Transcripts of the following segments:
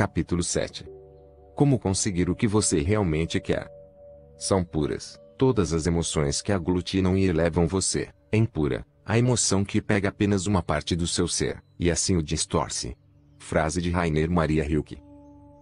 Capítulo 7. Como conseguir o que você realmente quer? São puras todas as emoções que aglutinam e elevam você. É impura a emoção que pega apenas uma parte do seu ser, e assim o distorce. Frase de Rainer Maria Rilke.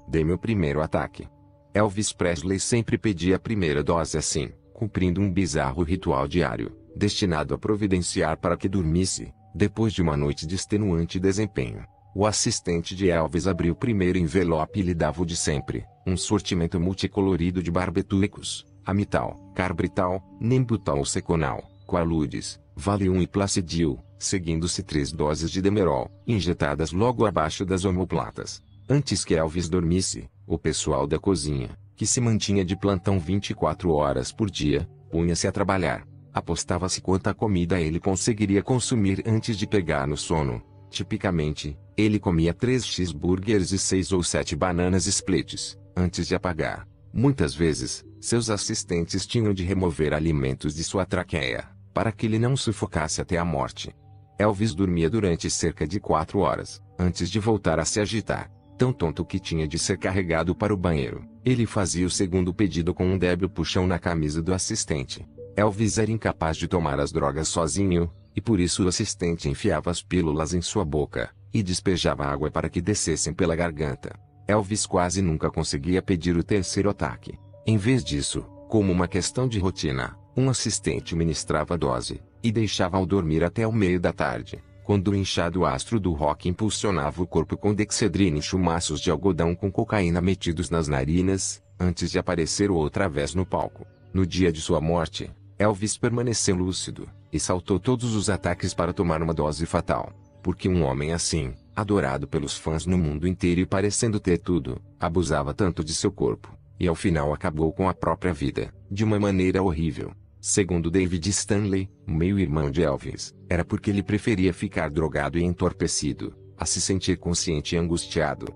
Dei meu primeiro ataque. Elvis Presley sempre pedia a primeira dose assim, cumprindo um bizarro ritual diário, destinado a providenciar para que dormisse, depois de uma noite de extenuante desempenho. O assistente de Elvis abriu o primeiro envelope e lhe dava o de sempre, um sortimento multicolorido de barbitúricos, amital, carbrital, nembutal ou seconal, qualudes, valium e placidil, seguindo-se 3 doses de demerol, injetadas logo abaixo das omoplatas. Antes que Elvis dormisse, o pessoal da cozinha, que se mantinha de plantão 24 horas por dia, punha-se a trabalhar. Apostava-se quanta comida ele conseguiria consumir antes de pegar no sono. Tipicamente, ele comia 3 cheeseburgers e 6 ou 7 bananas splits, antes de apagar. Muitas vezes, seus assistentes tinham de remover alimentos de sua traqueia, para que ele não sufocasse até a morte. Elvis dormia durante cerca de 4 horas, antes de voltar a se agitar. Tão tonto que tinha de ser carregado para o banheiro. Ele fazia o segundo pedido com um débil puxão na camisa do assistente. Elvis era incapaz de tomar as drogas sozinho, e por isso o assistente enfiava as pílulas em sua boca, e despejava água para que descessem pela garganta. Elvis quase nunca conseguia pedir o terceiro ataque. Em vez disso, como uma questão de rotina, um assistente ministrava a dose, e deixava-o dormir até o meio da tarde, quando o inchado astro do rock impulsionava o corpo com dexedrina e chumaços de algodão com cocaína metidos nas narinas, antes de aparecer outra vez no palco. No dia de sua morte, Elvis permaneceu lúcido, e saltou todos os ataques para tomar uma dose fatal. Porque um homem assim, adorado pelos fãs no mundo inteiro e parecendo ter tudo, abusava tanto de seu corpo, e ao final acabou com a própria vida, de uma maneira horrível. Segundo David Stanley, meio-irmão de Elvis, era porque ele preferia ficar drogado e entorpecido, a se sentir consciente e angustiado.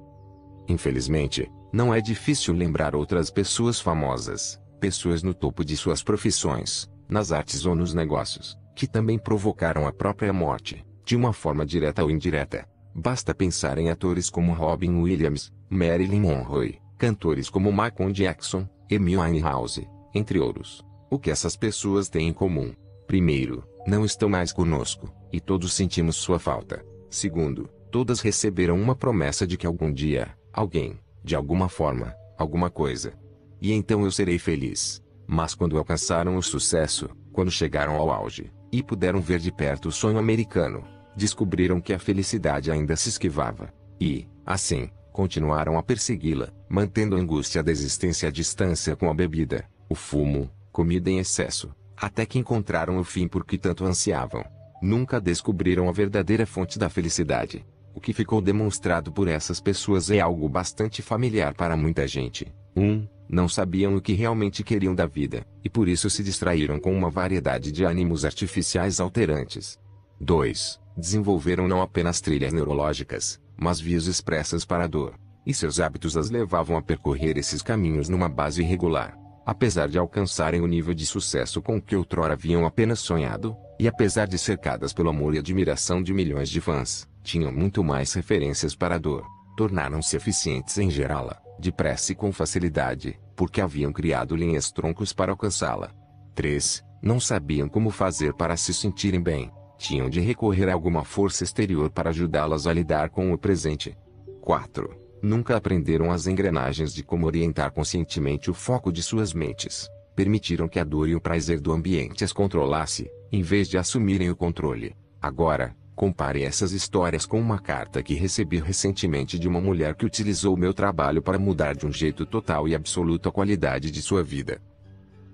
Infelizmente, não é difícil lembrar outras pessoas famosas, pessoas no topo de suas profissões, nas artes ou nos negócios, que também provocaram a própria morte, de uma forma direta ou indireta. Basta pensar em atores como Robin Williams, Marilyn Monroe, cantores como Michael Jackson, Amy Winehouse, entre outros. O que essas pessoas têm em comum? Primeiro, não estão mais conosco, e todos sentimos sua falta. Segundo, todas receberam uma promessa de que algum dia, alguém, de alguma forma, alguma coisa. E então eu serei feliz. Mas quando alcançaram o sucesso, quando chegaram ao auge, e puderam ver de perto o sonho americano, descobriram que a felicidade ainda se esquivava. E, assim, continuaram a persegui-la, mantendo a angústia da existência à distância com a bebida, o fumo, comida em excesso, até que encontraram o fim por que tanto ansiavam. Nunca descobriram a verdadeira fonte da felicidade. O que ficou demonstrado por essas pessoas é algo bastante familiar para muita gente. 1. Não sabiam o que realmente queriam da vida, e por isso se distraíram com uma variedade de ânimos artificiais alterantes. 2. Desenvolveram não apenas trilhas neurológicas, mas vias expressas para a dor, e seus hábitos as levavam a percorrer esses caminhos numa base irregular. Apesar de alcançarem o nível de sucesso com que outrora haviam apenas sonhado, e apesar de cercadas pelo amor e admiração de milhões de fãs, tinham muito mais referências para a dor. Tornaram-se eficientes em gerá-la, depressa e com facilidade, porque haviam criado linhas-troncos para alcançá-la. 3. Não sabiam como fazer para se sentirem bem. Tinham de recorrer a alguma força exterior para ajudá-las a lidar com o presente. 4. Nunca aprenderam as engrenagens de como orientar conscientemente o foco de suas mentes. Permitiram que a dor e o prazer do ambiente as controlasse, em vez de assumirem o controle. Agora, compare essas histórias com uma carta que recebi recentemente de uma mulher que utilizou meu trabalho para mudar de um jeito total e absoluto a qualidade de sua vida.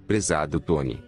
Prezado Tony,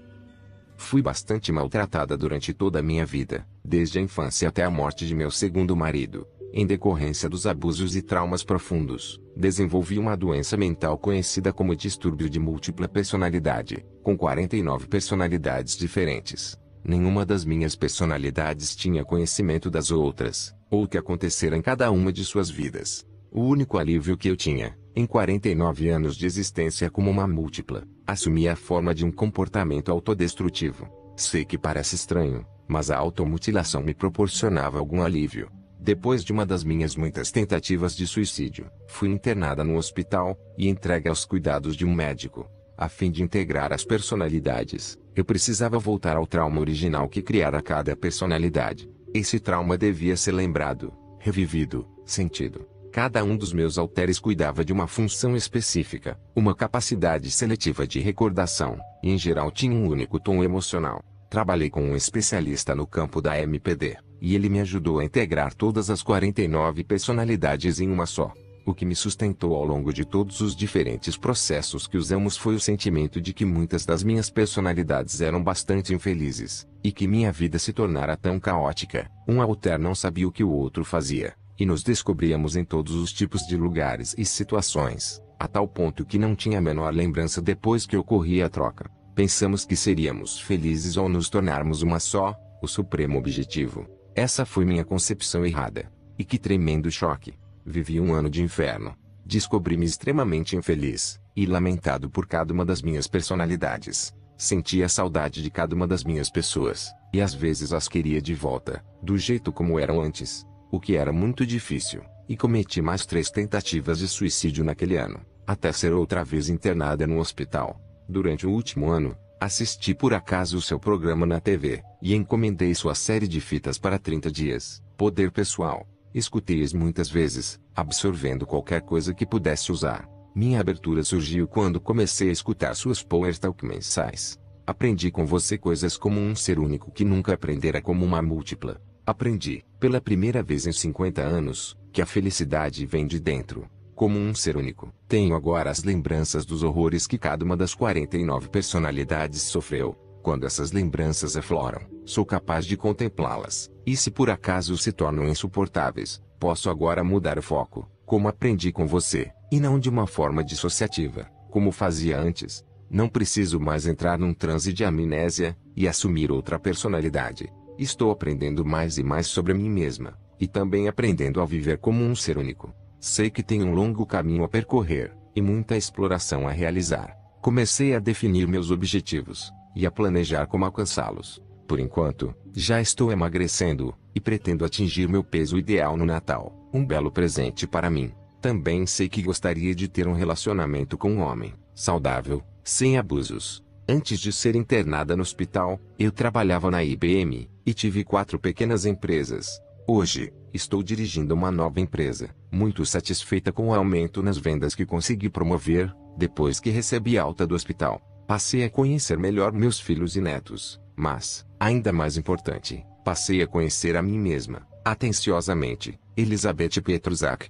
fui bastante maltratada durante toda a minha vida, desde a infância até a morte de meu segundo marido. Em decorrência dos abusos e traumas profundos, desenvolvi uma doença mental conhecida como distúrbio de múltipla personalidade, com 49 personalidades diferentes. Nenhuma das minhas personalidades tinha conhecimento das outras, ou o que acontecera em cada uma de suas vidas. O único alívio que eu tinha, em 49 anos de existência como uma múltipla, assumia a forma de um comportamento autodestrutivo. Sei que parece estranho, mas a automutilação me proporcionava algum alívio. Depois de uma das minhas muitas tentativas de suicídio, fui internada no hospital e entregue aos cuidados de um médico. A fim de integrar as personalidades, eu precisava voltar ao trauma original que criara cada personalidade. Esse trauma devia ser lembrado, revivido, sentido. Cada um dos meus halteres cuidava de uma função específica, uma capacidade seletiva de recordação, e em geral tinha um único tom emocional. Trabalhei com um especialista no campo da MPD, e ele me ajudou a integrar todas as 49 personalidades em uma só. O que me sustentou ao longo de todos os diferentes processos que usamos foi o sentimento de que muitas das minhas personalidades eram bastante infelizes, e que minha vida se tornara tão caótica. Um alter não sabia o que o outro fazia, e nos descobríamos em todos os tipos de lugares e situações, a tal ponto que não tinha a menor lembrança depois que ocorria a troca. Pensamos que seríamos felizes ao nos tornarmos uma só, o supremo objetivo. Essa foi minha concepção errada. E que tremendo choque. Vivi um ano de inferno. Descobri-me extremamente infeliz, e lamentado por cada uma das minhas personalidades. Sentia saudade de cada uma das minhas pessoas, e às vezes as queria de volta, do jeito como eram antes. O que era muito difícil, e cometi mais 3 tentativas de suicídio naquele ano, até ser outra vez internada no hospital. Durante o último ano, assisti por acaso o seu programa na TV, e encomendei sua série de fitas para 30 dias, Poder Pessoal. Escutei-as muitas vezes, absorvendo qualquer coisa que pudesse usar. Minha abertura surgiu quando comecei a escutar suas Power Talk mensais. Aprendi com você coisas como um ser único que nunca aprendera como uma múltipla. Aprendi, pela primeira vez em 50 anos, que a felicidade vem de dentro. Como um ser único. Tenho agora as lembranças dos horrores que cada uma das 49 personalidades sofreu. Quando essas lembranças afloram, sou capaz de contemplá-las, e se por acaso se tornam insuportáveis, posso agora mudar o foco, como aprendi com você, e não de uma forma dissociativa, como fazia antes. Não preciso mais entrar num transe de amnésia, e assumir outra personalidade. Estou aprendendo mais e mais sobre mim mesma, e também aprendendo a viver como um ser único. Sei que tenho um longo caminho a percorrer, e muita exploração a realizar. Comecei a definir meus objetivos, e a planejar como alcançá-los. Por enquanto, já estou emagrecendo, e pretendo atingir meu peso ideal no Natal, um belo presente para mim. Também sei que gostaria de ter um relacionamento com um homem, saudável, sem abusos. Antes de ser internada no hospital, eu trabalhava na IBM, e tive 4 pequenas empresas. Hoje, estou dirigindo uma nova empresa, muito satisfeita com o aumento nas vendas que consegui promover, depois que recebi alta do hospital. Passei a conhecer melhor meus filhos e netos, mas, ainda mais importante, passei a conhecer a mim mesma, atenciosamente. Elizabeth Petruzak.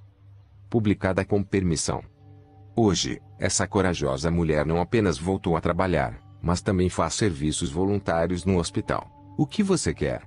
Publicada com permissão. Hoje, essa corajosa mulher não apenas voltou a trabalhar, mas também faz serviços voluntários no hospital. O que você quer?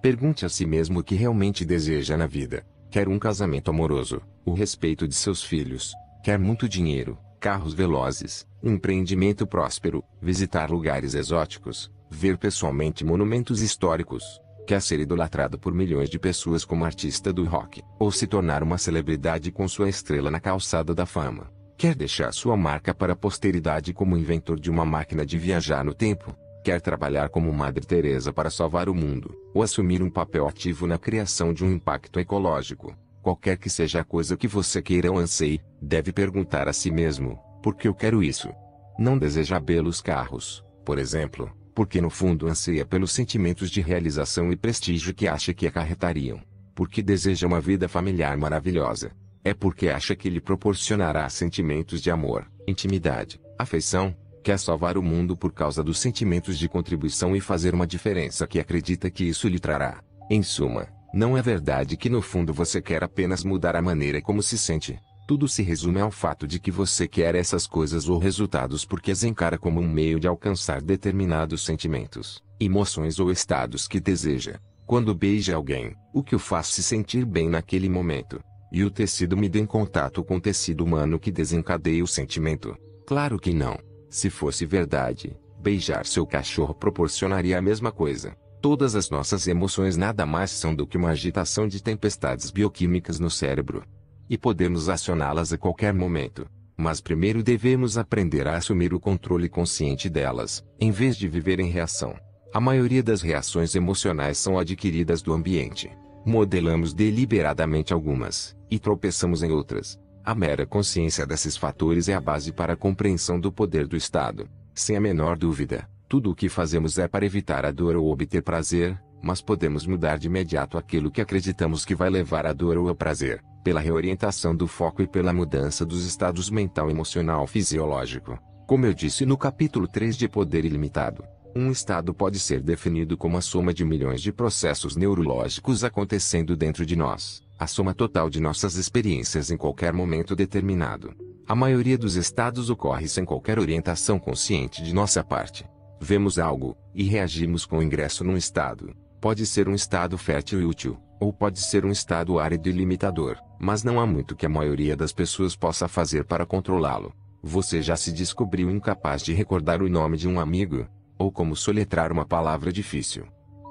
Pergunte a si mesmo o que realmente deseja na vida. Quer um casamento amoroso, o respeito de seus filhos, quer muito dinheiro, carros velozes, um empreendimento próspero, visitar lugares exóticos, ver pessoalmente monumentos históricos, quer ser idolatrado por milhões de pessoas como artista do rock, ou se tornar uma celebridade com sua estrela na calçada da fama. Quer deixar sua marca para a posteridade como inventor de uma máquina de viajar no tempo? Quer trabalhar como Madre Teresa para salvar o mundo, ou assumir um papel ativo na criação de um impacto ecológico? Qualquer que seja a coisa que você queira ou anseie, deve perguntar a si mesmo, por que eu quero isso? Não deseja belos carros, por exemplo, porque no fundo anseia pelos sentimentos de realização e prestígio que acha que acarretariam. Porque deseja uma vida familiar maravilhosa. É porque acha que lhe proporcionará sentimentos de amor, intimidade, afeição. Quer salvar o mundo por causa dos sentimentos de contribuição e fazer uma diferença que acredita que isso lhe trará. Em suma, não é verdade que no fundo você quer apenas mudar a maneira como se sente. Tudo se resume ao fato de que você quer essas coisas ou resultados porque as encara como um meio de alcançar determinados sentimentos, emoções ou estados que deseja. Quando beija alguém, o que o faz se sentir bem naquele momento? E o tecido me em contato com o tecido humano que desencadeia o sentimento? Claro que não. Se fosse verdade, beijar seu cachorro proporcionaria a mesma coisa. Todas as nossas emoções nada mais são do que uma agitação de tempestades bioquímicas no cérebro. E podemos acioná-las a qualquer momento. Mas primeiro devemos aprender a assumir o controle consciente delas, em vez de viver em reação. A maioria das reações emocionais são adquiridas do ambiente. Modelamos deliberadamente algumas, e tropeçamos em outras. A mera consciência desses fatores é a base para a compreensão do poder do Estado. Sem a menor dúvida, tudo o que fazemos é para evitar a dor ou obter prazer, mas podemos mudar de imediato aquilo que acreditamos que vai levar à dor ou ao prazer, pela reorientação do foco e pela mudança dos estados mental, emocional, fisiológico. Como eu disse no capítulo 3 de Poder Ilimitado, um estado pode ser definido como a soma de milhões de processos neurológicos acontecendo dentro de nós, a soma total de nossas experiências em qualquer momento determinado. A maioria dos estados ocorre sem qualquer orientação consciente de nossa parte. Vemos algo, e reagimos com o ingresso num estado. Pode ser um estado fértil e útil, ou pode ser um estado árido e limitador, mas não há muito que a maioria das pessoas possa fazer para controlá-lo. Você já se descobriu incapaz de recordar o nome de um amigo? Ou como soletrar uma palavra difícil?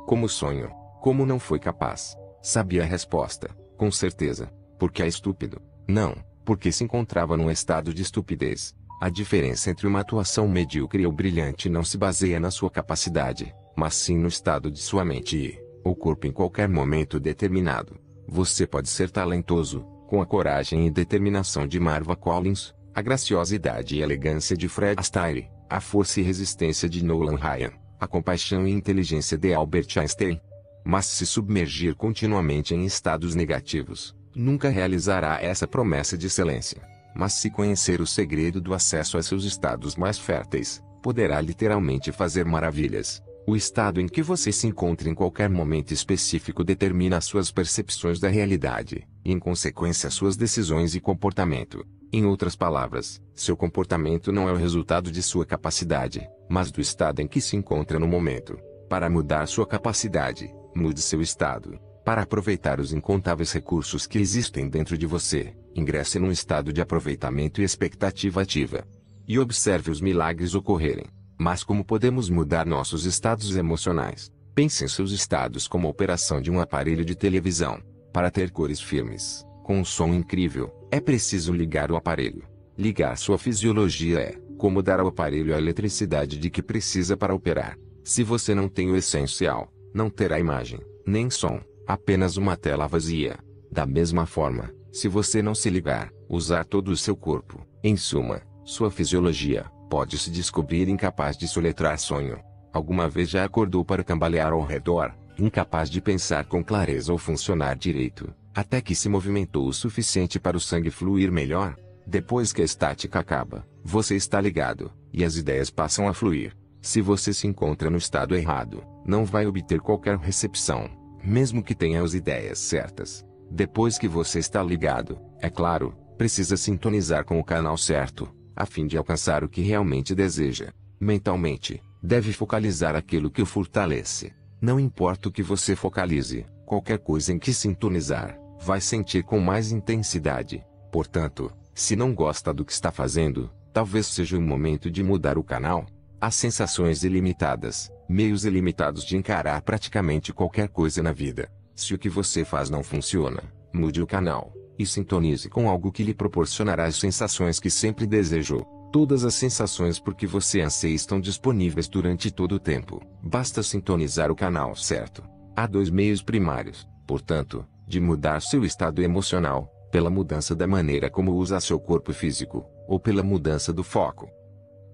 Como sonho? Como não foi capaz? Sabia a resposta, com certeza. Porque é estúpido? Não, porque se encontrava num estado de estupidez. A diferença entre uma atuação medíocre ou brilhante não se baseia na sua capacidade, mas sim no estado de sua mente e, ou corpo em qualquer momento determinado. Você pode ser talentoso, com a coragem e determinação de Marva Collins, a graciosidade e elegância de Fred Astaire, a força e resistência de Nolan Ryan, a compaixão e inteligência de Albert Einstein. Mas se submergir continuamente em estados negativos, nunca realizará essa promessa de excelência. Mas se conhecer o segredo do acesso a seus estados mais férteis, poderá literalmente fazer maravilhas. O estado em que você se encontra em qualquer momento específico determina suas percepções da realidade, e em consequência suas decisões e comportamento. Em outras palavras, seu comportamento não é o resultado de sua capacidade, mas do estado em que se encontra no momento. Para mudar sua capacidade, mude seu estado. Para aproveitar os incontáveis recursos que existem dentro de você, ingresse num estado de aproveitamento e expectativa ativa. E observe os milagres ocorrerem. Mas como podemos mudar nossos estados emocionais? Pense em seus estados como a operação de um aparelho de televisão. Para ter cores firmes, com um som incrível, é preciso ligar o aparelho. Ligar sua fisiologia é, como dar ao aparelho a eletricidade de que precisa para operar. Se você não tem o essencial, não terá imagem, nem som, apenas uma tela vazia. Da mesma forma, se você não se ligar, usar todo o seu corpo, em suma, sua fisiologia, pode se descobrir incapaz de soletrar sonho. Alguma vez já acordou para cambalear ao redor, incapaz de pensar com clareza ou funcionar direito, até que se movimentou o suficiente para o sangue fluir melhor? Depois que a estática acaba, você está ligado, e as ideias passam a fluir. Se você se encontra no estado errado, não vai obter qualquer recepção, mesmo que tenha as ideias certas. Depois que você está ligado, é claro, precisa sintonizar com o canal certo, a fim de alcançar o que realmente deseja. Mentalmente, deve focalizar aquilo que o fortalece. Não importa o que você focalize, qualquer coisa em que sintonizar, vai sentir com mais intensidade. Portanto, se não gosta do que está fazendo, talvez seja o momento de mudar o canal. Há sensações ilimitadas, meios ilimitados de encarar praticamente qualquer coisa na vida. Se o que você faz não funciona, mude o canal, e sintonize com algo que lhe proporcionará as sensações que sempre desejou. Todas as sensações por que você anseia estão disponíveis durante todo o tempo. Basta sintonizar o canal certo. Há dois meios primários, portanto, de mudar seu estado emocional, pela mudança da maneira como usa seu corpo físico, ou pela mudança do foco.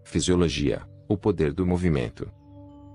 Fisiologia, o poder do movimento.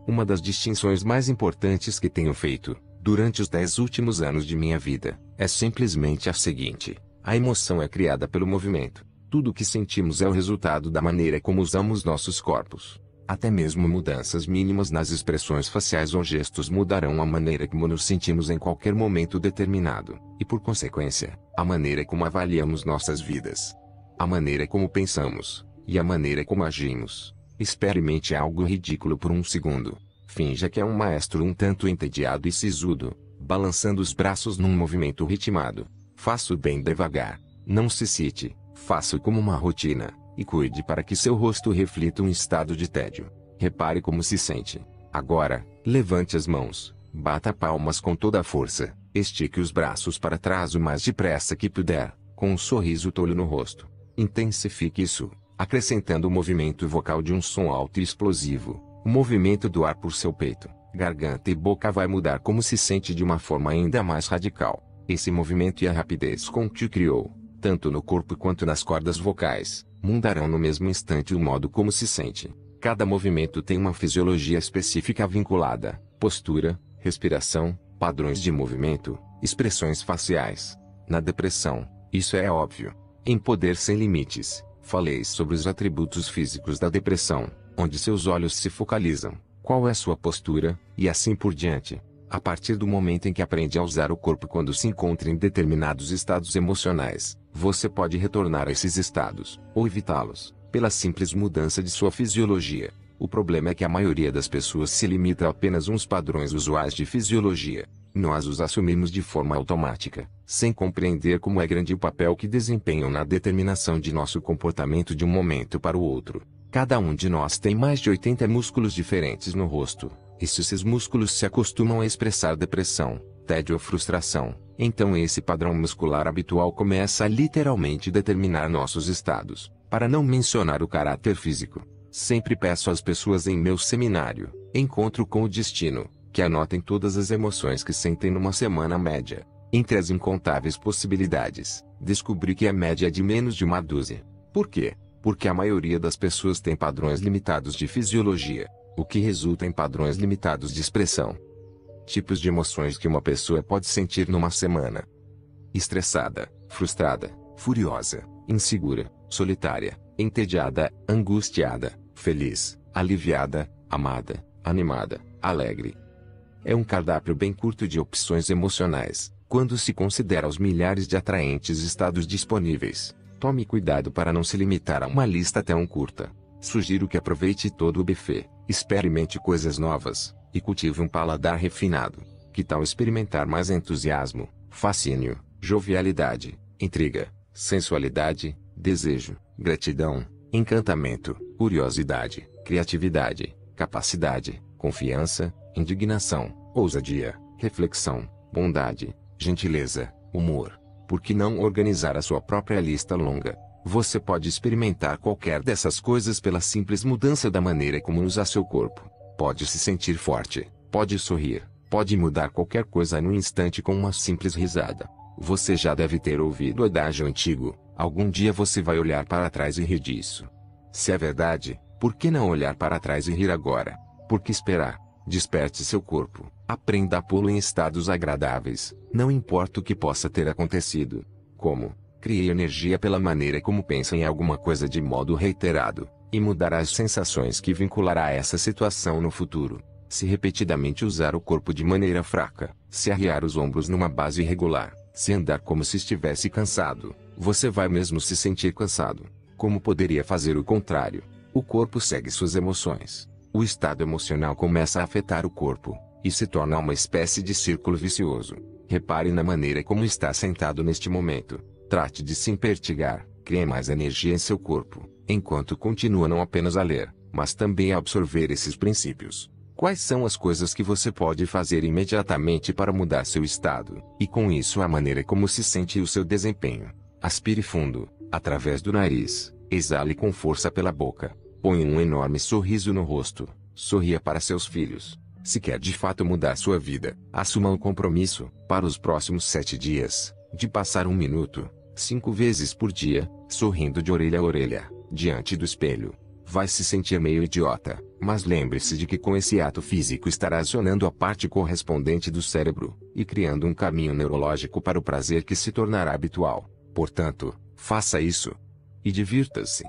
Uma das distinções mais importantes que tenho feito, durante os 10 últimos anos de minha vida, é simplesmente a seguinte: a emoção é criada pelo movimento. Tudo o que sentimos é o resultado da maneira como usamos nossos corpos. Até mesmo mudanças mínimas nas expressões faciais ou gestos mudarão a maneira como nos sentimos em qualquer momento determinado, e por consequência, a maneira como avaliamos nossas vidas. A maneira como pensamos, e a maneira como agimos. Experimente algo ridículo por um segundo. Finja que é um maestro um tanto entediado e sisudo, balançando os braços num movimento ritmado. Faça-o bem devagar. Não se excite, faça-o como uma rotina, e cuide para que seu rosto reflita um estado de tédio. Repare como se sente. Agora, levante as mãos, bata palmas com toda a força, estique os braços para trás o mais depressa que puder, com um sorriso tolo no rosto. Intensifique isso, acrescentando o movimento vocal de um som alto e explosivo, o movimento do ar por seu peito. garganta e boca vai mudar como se sente de uma forma ainda mais radical. Esse movimento e a rapidez com que o criou, tanto no corpo quanto nas cordas vocais, mudarão no mesmo instante o modo como se sente. Cada movimento tem uma fisiologia específica vinculada, postura, respiração, padrões de movimento, expressões faciais. Na depressão, isso é óbvio. Em Poder Sem Limites, falei sobre os atributos físicos da depressão, onde seus olhos se focalizam, qual é sua postura, e assim por diante. A partir do momento em que aprende a usar o corpo quando se encontra em determinados estados emocionais, você pode retornar a esses estados, ou evitá-los, pela simples mudança de sua fisiologia. O problema é que a maioria das pessoas se limita a apenas uns padrões usuais de fisiologia. Nós os assumimos de forma automática, sem compreender como é grande o papel que desempenham na determinação de nosso comportamento de um momento para o outro. Cada um de nós tem mais de 80 músculos diferentes no rosto, e se esses músculos se acostumam a expressar depressão, tédio ou frustração, então esse padrão muscular habitual começa a literalmente determinar nossos estados, para não mencionar o caráter físico. Sempre peço às pessoas em meu seminário, Encontro com o Destino, que anotem todas as emoções que sentem numa semana média. Entre as incontáveis possibilidades, descobri que a média é de menos de uma dúzia. Por quê? Porque a maioria das pessoas tem padrões limitados de fisiologia, o que resulta em padrões limitados de expressão. Tipos de emoções que uma pessoa pode sentir numa semana: estressada, frustrada, furiosa, insegura, solitária, entediada, angustiada, feliz, aliviada, amada, animada, alegre. É um cardápio bem curto de opções emocionais, quando se considera os milhares de atraentes estados disponíveis. Tome cuidado para não se limitar a uma lista tão curta. Sugiro que aproveite todo o buffet, experimente coisas novas, e cultive um paladar refinado. Que tal experimentar mais entusiasmo, fascínio, jovialidade, intriga, sensualidade, desejo, gratidão, encantamento, curiosidade, criatividade, capacidade, confiança, indignação, ousadia, reflexão, bondade, gentileza, humor? Por que não organizar a sua própria lista longa? Você pode experimentar qualquer dessas coisas pela simples mudança da maneira como usa seu corpo. Pode se sentir forte, pode sorrir, pode mudar qualquer coisa num instante com uma simples risada. Você já deve ter ouvido o adágio antigo: algum dia você vai olhar para trás e rir disso. Se é verdade, por que não olhar para trás e rir agora? Por que esperar? Desperte seu corpo, aprenda a pô-lo em estados agradáveis, não importa o que possa ter acontecido. Como? Crie energia pela maneira como pensa em alguma coisa de modo reiterado, e mudará as sensações que vinculará a essa situação no futuro. Se repetidamente usar o corpo de maneira fraca, se arriar os ombros numa base irregular, se andar como se estivesse cansado, você vai mesmo se sentir cansado. Como poderia fazer o contrário? O corpo segue suas emoções. O estado emocional começa a afetar o corpo, e se torna uma espécie de círculo vicioso. Repare na maneira como está sentado neste momento. Trate de se impertigar, crie mais energia em seu corpo, enquanto continua não apenas a ler, mas também a absorver esses princípios. Quais são as coisas que você pode fazer imediatamente para mudar seu estado, e com isso a maneira como se sente e o seu desempenho? Aspire fundo, através do nariz, exale com força pela boca. Põe um enorme sorriso no rosto, sorria para seus filhos. Se quer de fato mudar sua vida, assuma um compromisso, para os próximos 7 dias, de passar 1 minuto, 5 vezes por dia, sorrindo de orelha a orelha, diante do espelho. Vai se sentir meio idiota, mas lembre-se de que com esse ato físico estará acionando a parte correspondente do cérebro, e criando um caminho neurológico para o prazer que se tornará habitual. Portanto, faça isso. E divirta-se.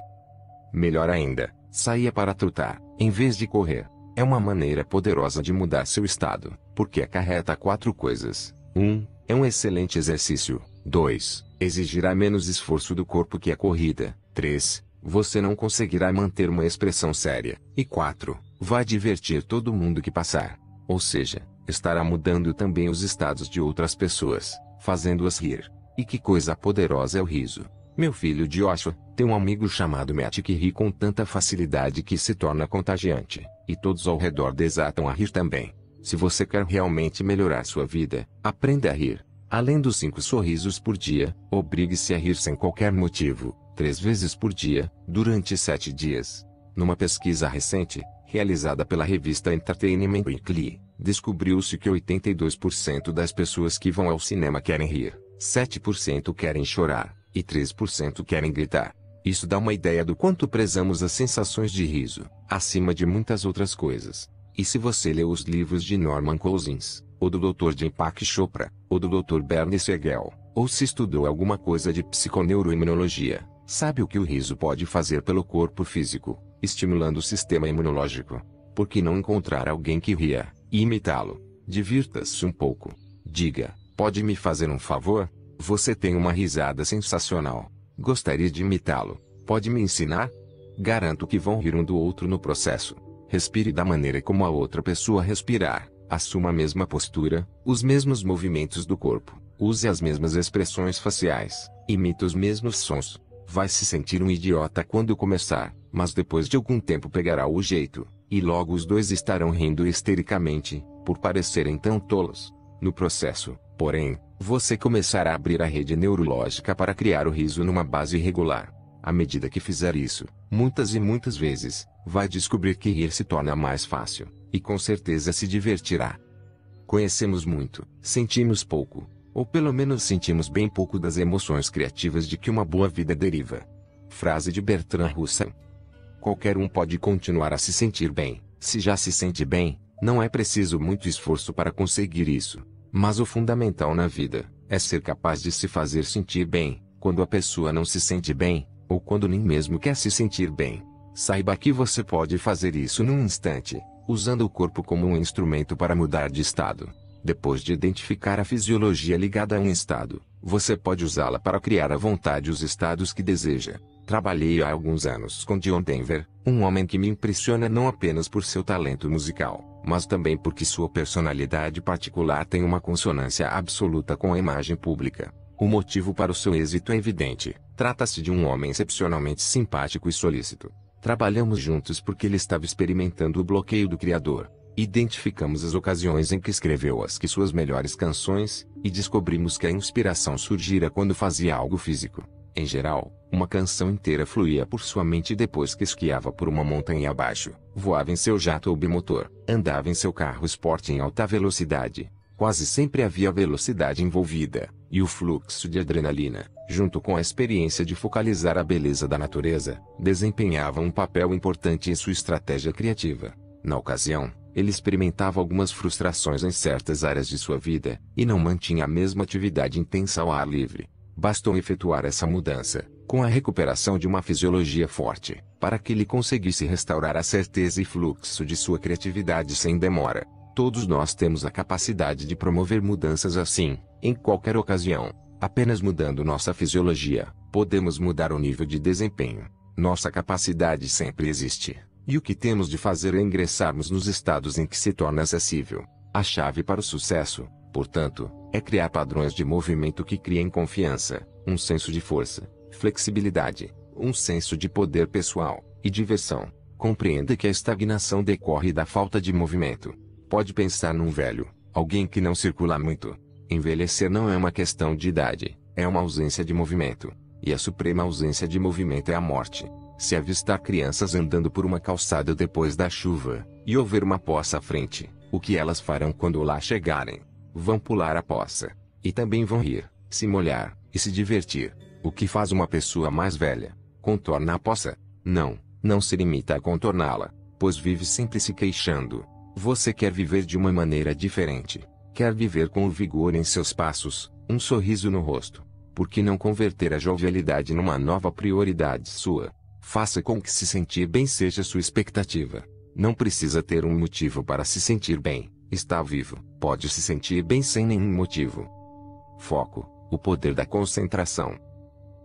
Melhor ainda, saia para trotar, em vez de correr. É uma maneira poderosa de mudar seu estado, porque acarreta 4 coisas. 1. É um excelente exercício. 2. Exigirá menos esforço do corpo que a corrida. 3. Você não conseguirá manter uma expressão séria. E 4. Vai divertir todo mundo que passar. Ou seja, estará mudando também os estados de outras pessoas, fazendo-as rir. E que coisa poderosa é o riso. Meu filho Joshua tem um amigo chamado Matt que ri com tanta facilidade que se torna contagiante, e todos ao redor desatam a rir também. Se você quer realmente melhorar sua vida, aprenda a rir. Além dos 5 sorrisos por dia, obrigue-se a rir sem qualquer motivo, 3 vezes por dia, durante 7 dias. Numa pesquisa recente, realizada pela revista Entertainment Weekly, descobriu-se que 82% das pessoas que vão ao cinema querem rir, 7% querem chorar, e 3% querem gritar. Isso dá uma ideia do quanto prezamos as sensações de riso, acima de muitas outras coisas. E se você leu os livros de Norman Cousins, ou do Dr. Deepak Chopra, ou do Dr. Bernie Siegel, ou se estudou alguma coisa de psiconeuroimunologia, sabe o que o riso pode fazer pelo corpo físico, estimulando o sistema imunológico. Por que não encontrar alguém que ria, e imitá-lo? Divirta-se um pouco. Diga, pode me fazer um favor? Você tem uma risada sensacional. Gostaria de imitá-lo. Pode me ensinar? Garanto que vão rir um do outro no processo. Respire da maneira como a outra pessoa respirar. Assuma a mesma postura, os mesmos movimentos do corpo. Use as mesmas expressões faciais. Imite os mesmos sons. Vai se sentir um idiota quando começar, mas depois de algum tempo pegará o jeito, e logo os dois estarão rindo histericamente, por parecerem tão tolos. No processo, porém, você começará a abrir a rede neurológica para criar o riso numa base regular. À medida que fizer isso, muitas e muitas vezes, vai descobrir que rir se torna mais fácil, e com certeza se divertirá. Conhecemos muito, sentimos pouco, ou pelo menos sentimos bem pouco das emoções criativas de que uma boa vida deriva. Frase de Bertrand Russell. Qualquer um pode continuar a se sentir bem, se já se sente bem, não é preciso muito esforço para conseguir isso. Mas o fundamental na vida, é ser capaz de se fazer sentir bem, quando a pessoa não se sente bem, ou quando nem mesmo quer se sentir bem. Saiba que você pode fazer isso num instante, usando o corpo como um instrumento para mudar de estado. Depois de identificar a fisiologia ligada a um estado, você pode usá-la para criar à vontade os estados que deseja. Trabalhei há alguns anos com John Denver, um homem que me impressiona não apenas por seu talento musical, mas também porque sua personalidade particular tem uma consonância absoluta com a imagem pública. O motivo para o seu êxito é evidente. Trata-se de um homem excepcionalmente simpático e solícito. Trabalhamos juntos porque ele estava experimentando o bloqueio do Criador. Identificamos as ocasiões em que escreveu suas melhores canções, e descobrimos que a inspiração surgira quando fazia algo físico. Em geral, uma canção inteira fluía por sua mente depois que esquiava por uma montanha abaixo, voava em seu jato ou bimotor, andava em seu carro esporte em alta velocidade. Quase sempre havia velocidade envolvida, e o fluxo de adrenalina, junto com a experiência de focalizar a beleza da natureza, desempenhava um papel importante em sua estratégia criativa. Na ocasião, ele experimentava algumas frustrações em certas áreas de sua vida, e não mantinha a mesma atividade intensa ao ar livre. Bastou efetuar essa mudança, com a recuperação de uma fisiologia forte, para que ele conseguisse restaurar a certeza e fluxo de sua criatividade sem demora. Todos nós temos a capacidade de promover mudanças assim, em qualquer ocasião. Apenas mudando nossa fisiologia, podemos mudar o nível de desempenho. Nossa capacidade sempre existe, e o que temos de fazer é ingressarmos nos estados em que se torna acessível. A chave para o sucesso, portanto, é criar padrões de movimento que criem confiança, um senso de força, flexibilidade, um senso de poder pessoal, e diversão. Compreenda que a estagnação decorre da falta de movimento. Pode pensar num velho, alguém que não circula muito. Envelhecer não é uma questão de idade, é uma ausência de movimento. E a suprema ausência de movimento é a morte. Se avistar crianças andando por uma calçada depois da chuva, e houver uma poça à frente, o que elas farão quando lá chegarem? Vão pular a poça. E também vão rir, se molhar, e se divertir. O que faz uma pessoa mais velha? Contorna a poça? Não se limita a contorná-la, pois vive sempre se queixando. Você quer viver de uma maneira diferente. Quer viver com o vigor em seus passos, um sorriso no rosto. Por que não converter a jovialidade numa nova prioridade sua? Faça com que se sentir bem seja sua expectativa. Não precisa ter um motivo para se sentir bem. Está vivo, pode se sentir bem sem nenhum motivo. Foco, o poder da concentração.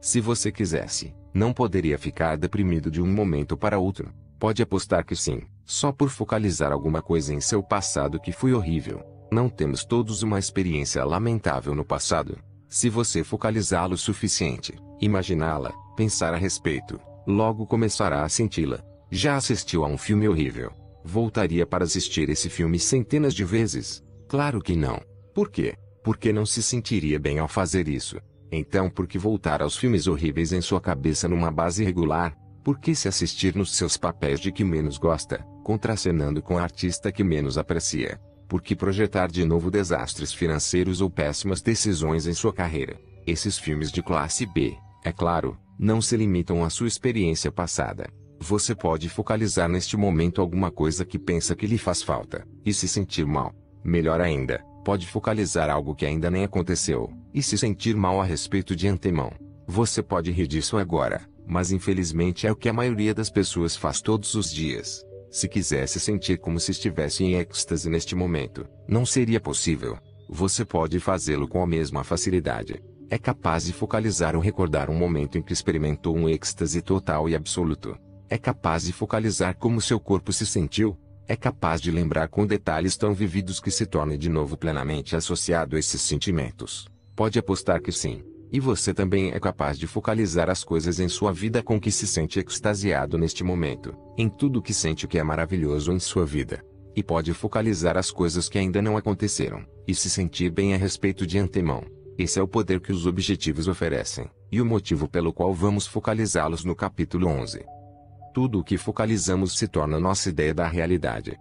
Se você quisesse, não poderia ficar deprimido de um momento para outro. Pode apostar que sim, só por focalizar alguma coisa em seu passado que foi horrível. Não temos todos uma experiência lamentável no passado. Se você focalizá-lo o suficiente, imaginá-la, pensar a respeito, logo começará a senti-la. Já assistiu a um filme horrível? Voltaria para assistir esse filme centenas de vezes? Claro que não. Por quê? Porque não se sentiria bem ao fazer isso. Então por que voltar aos filmes horríveis em sua cabeça numa base regular? Por que se assistir nos seus papéis de que menos gosta, contracenando com a artista que menos aprecia? Por que projetar de novo desastres financeiros ou péssimas decisões em sua carreira? Esses filmes de classe B, é claro, não se limitam à sua experiência passada. Você pode focalizar neste momento alguma coisa que pensa que lhe faz falta, e se sentir mal. Melhor ainda, pode focalizar algo que ainda nem aconteceu, e se sentir mal a respeito de antemão. Você pode rir disso agora, mas infelizmente é o que a maioria das pessoas faz todos os dias. Se quisesse sentir como se estivesse em êxtase neste momento, não seria possível. Você pode fazê-lo com a mesma facilidade. É capaz de focalizar ou recordar um momento em que experimentou um êxtase total e absoluto. É capaz de focalizar como seu corpo se sentiu. É capaz de lembrar com detalhes tão vividos que se torne de novo plenamente associado a esses sentimentos. Pode apostar que sim. E você também é capaz de focalizar as coisas em sua vida com que se sente extasiado neste momento, em tudo que sente que é maravilhoso em sua vida. E pode focalizar as coisas que ainda não aconteceram, e se sentir bem a respeito de antemão. Esse é o poder que os objetivos oferecem, e o motivo pelo qual vamos focalizá-los no capítulo 11. Tudo o que focalizamos se torna nossa ideia da realidade.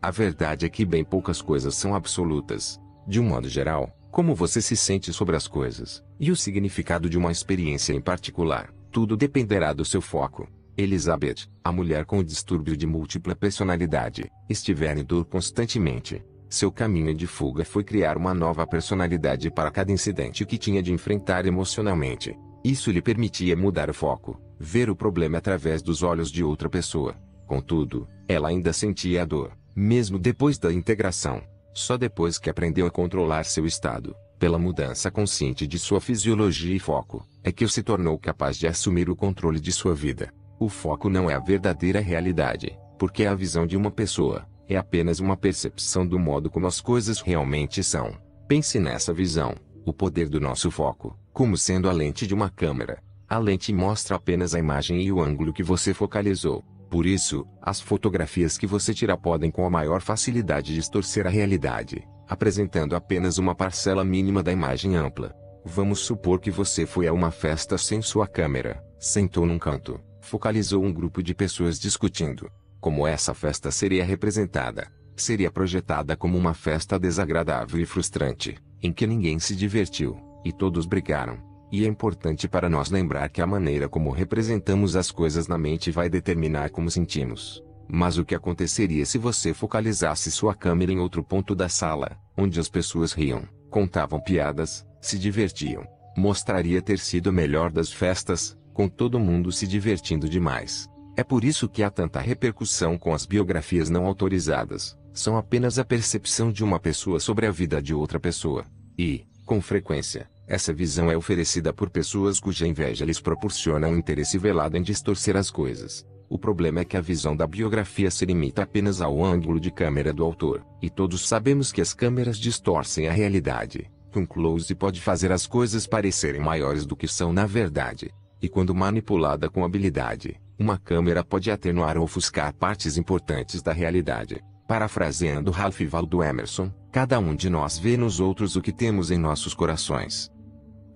A verdade é que bem poucas coisas são absolutas. De um modo geral, como você se sente sobre as coisas, e o significado de uma experiência em particular, tudo dependerá do seu foco. Elizabeth, a mulher com o distúrbio de múltipla personalidade, estivera em dor constantemente. Seu caminho de fuga foi criar uma nova personalidade para cada incidente que tinha de enfrentar emocionalmente. Isso lhe permitia mudar o foco, ver o problema através dos olhos de outra pessoa. Contudo, ela ainda sentia a dor, mesmo depois da integração. Só depois que aprendeu a controlar seu estado, pela mudança consciente de sua fisiologia e foco, é que se tornou capaz de assumir o controle de sua vida. O foco não é a verdadeira realidade, porque é a visão de uma pessoa, é apenas uma percepção do modo como as coisas realmente são. Pense nessa visão, o poder do nosso foco, como sendo a lente de uma câmera. A lente mostra apenas a imagem e o ângulo que você focalizou. Por isso, as fotografias que você tira podem com a maior facilidade distorcer a realidade, apresentando apenas uma parcela mínima da imagem ampla. Vamos supor que você foi a uma festa sem sua câmera, sentou num canto, focalizou um grupo de pessoas discutindo. Como essa festa seria representada? Seria projetada como uma festa desagradável e frustrante, em que ninguém se divertiu, e todos brigaram. E é importante para nós lembrar que a maneira como representamos as coisas na mente vai determinar como sentimos. Mas o que aconteceria se você focalizasse sua câmera em outro ponto da sala, onde as pessoas riam, contavam piadas, se divertiam? Mostraria ter sido a melhor das festas, com todo mundo se divertindo demais. É por isso que há tanta repercussão com as biografias não autorizadas. São apenas a percepção de uma pessoa sobre a vida de outra pessoa. E, com frequência, essa visão é oferecida por pessoas cuja inveja lhes proporciona um interesse velado em distorcer as coisas. O problema é que a visão da biografia se limita apenas ao ângulo de câmera do autor, e todos sabemos que as câmeras distorcem a realidade. Um close pode fazer as coisas parecerem maiores do que são na verdade. E quando manipulada com habilidade, uma câmera pode atenuar ou ofuscar partes importantes da realidade. Parafraseando Ralph Waldo Emerson, cada um de nós vê nos outros o que temos em nossos corações.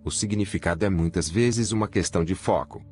O significado é muitas vezes uma questão de foco.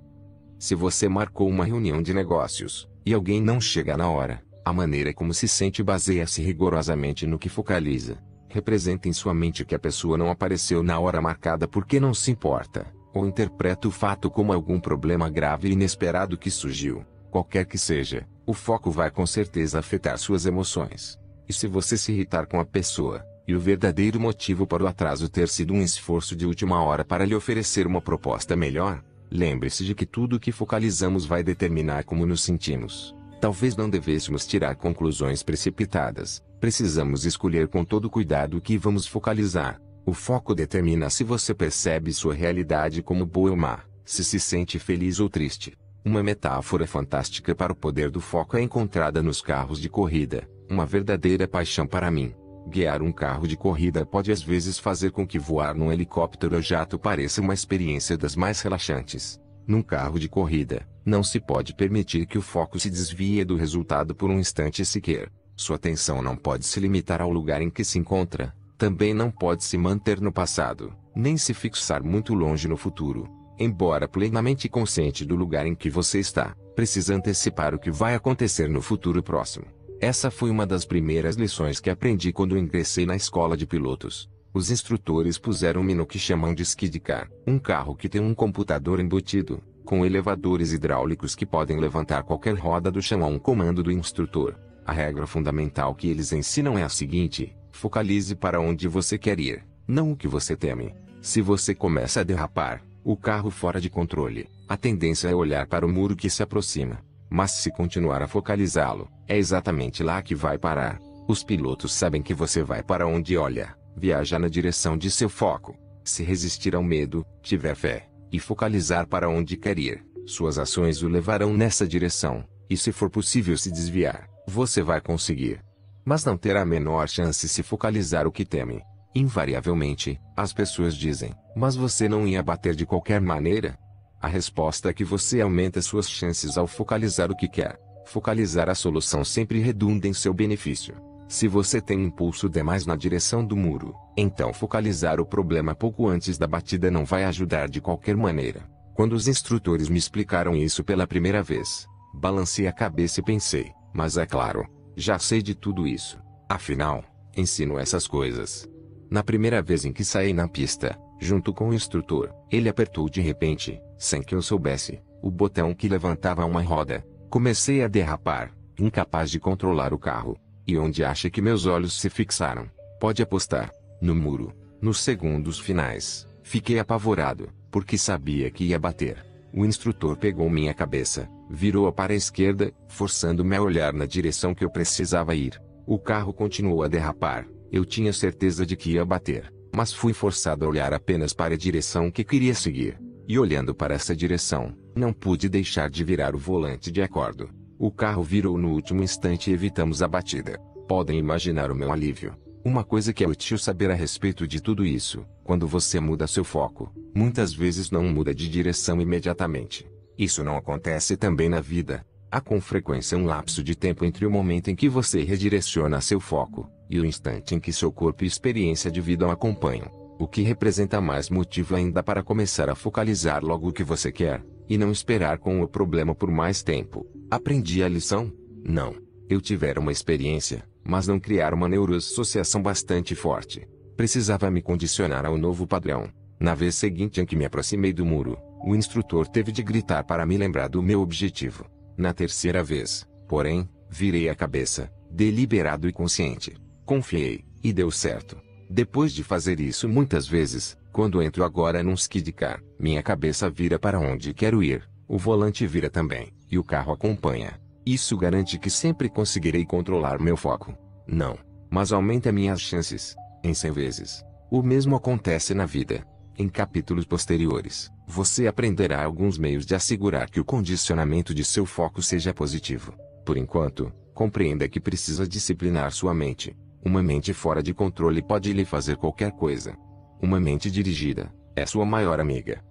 Se você marcou uma reunião de negócios, e alguém não chega na hora, a maneira como se sente baseia-se rigorosamente no que focaliza. Representa em sua mente que a pessoa não apareceu na hora marcada porque não se importa, ou interpreta o fato como algum problema grave e inesperado que surgiu. Qualquer que seja, o foco vai com certeza afetar suas emoções. E se você se irritar com a pessoa, e o verdadeiro motivo para o atraso ter sido um esforço de última hora para lhe oferecer uma proposta melhor, lembre-se de que tudo o que focalizamos vai determinar como nos sentimos. Talvez não devêssemos tirar conclusões precipitadas. Precisamos escolher com todo cuidado o que vamos focalizar. O foco determina se você percebe sua realidade como boa ou má, se sente feliz ou triste. Uma metáfora fantástica para o poder do foco é encontrada nos carros de corrida. Uma verdadeira paixão para mim. Guiar um carro de corrida pode às vezes fazer com que voar num helicóptero ou jato pareça uma experiência das mais relaxantes. Num carro de corrida, não se pode permitir que o foco se desvie do resultado por um instante sequer. Sua atenção não pode se limitar ao lugar em que se encontra, também não pode se manter no passado, nem se fixar muito longe no futuro. Embora plenamente consciente do lugar em que você está, precisa antecipar o que vai acontecer no futuro próximo. Essa foi uma das primeiras lições que aprendi quando ingressei na escola de pilotos. Os instrutores puseram-me no que chamam de skid car, um carro que tem um computador embutido, com elevadores hidráulicos que podem levantar qualquer roda do chão a um comando do instrutor. A regra fundamental que eles ensinam é a seguinte: focalize para onde você quer ir, não o que você teme. Se você começa a derrapar, o carro fora de controle, a tendência é olhar para o muro que se aproxima. Mas se continuar a focalizá-lo, é exatamente lá que vai parar. Os pilotos sabem que você vai para onde olha, viaja na direção de seu foco. Se resistir ao medo, tiver fé, e focalizar para onde quer ir, suas ações o levarão nessa direção, e se for possível se desviar, você vai conseguir. Mas não terá a menor chance se focalizar o que teme. Invariavelmente, as pessoas dizem, mas você não ia bater de qualquer maneira? A resposta é que você aumenta suas chances ao focalizar o que quer. Focalizar a solução sempre redunda em seu benefício. Se você tem impulso demais na direção do muro, então focalizar o problema pouco antes da batida não vai ajudar de qualquer maneira. Quando os instrutores me explicaram isso pela primeira vez, balancei a cabeça e pensei, mas é claro, já sei de tudo isso. Afinal, ensino essas coisas. Na primeira vez em que saí na pista, junto com o instrutor, ele apertou de repente, sem que eu soubesse, o botão que levantava uma roda. Comecei a derrapar, incapaz de controlar o carro. E onde acha que meus olhos se fixaram? Pode apostar. No muro. Nos segundos finais, fiquei apavorado, porque sabia que ia bater. O instrutor pegou minha cabeça, virou-a para a esquerda, forçando-me a olhar na direção que eu precisava ir. O carro continuou a derrapar. Eu tinha certeza de que ia bater, mas fui forçado a olhar apenas para a direção que queria seguir. E olhando para essa direção, não pude deixar de virar o volante de acordo. O carro virou no último instante e evitamos a batida. Podem imaginar o meu alívio. Uma coisa que é útil saber a respeito de tudo isso: quando você muda seu foco, muitas vezes não muda de direção imediatamente. Isso não acontece também na vida. Há com frequência um lapso de tempo entre o momento em que você redireciona seu foco, e o instante em que seu corpo e experiência de vida o acompanham. O que representa mais motivo ainda para começar a focalizar logo o que você quer, e não esperar com o problema por mais tempo. Aprendi a lição? Não. Eu tivera uma experiência, mas não criar uma neuroassociação bastante forte. Precisava me condicionar ao novo padrão. Na vez seguinte em que me aproximei do muro, o instrutor teve de gritar para me lembrar do meu objetivo. Na terceira vez, porém, virei a cabeça, deliberado e consciente. Confiei, e deu certo. Depois de fazer isso muitas vezes, quando entro agora num skid car, minha cabeça vira para onde quero ir, o volante vira também, e o carro acompanha. Isso garante que sempre conseguirei controlar meu foco? Não. Mas aumenta minhas chances, em 100 vezes. O mesmo acontece na vida. Em capítulos posteriores, você aprenderá alguns meios de assegurar que o condicionamento de seu foco seja positivo. Por enquanto, compreenda que precisa disciplinar sua mente. Uma mente fora de controle pode lhe fazer qualquer coisa. Uma mente dirigida é sua maior amiga.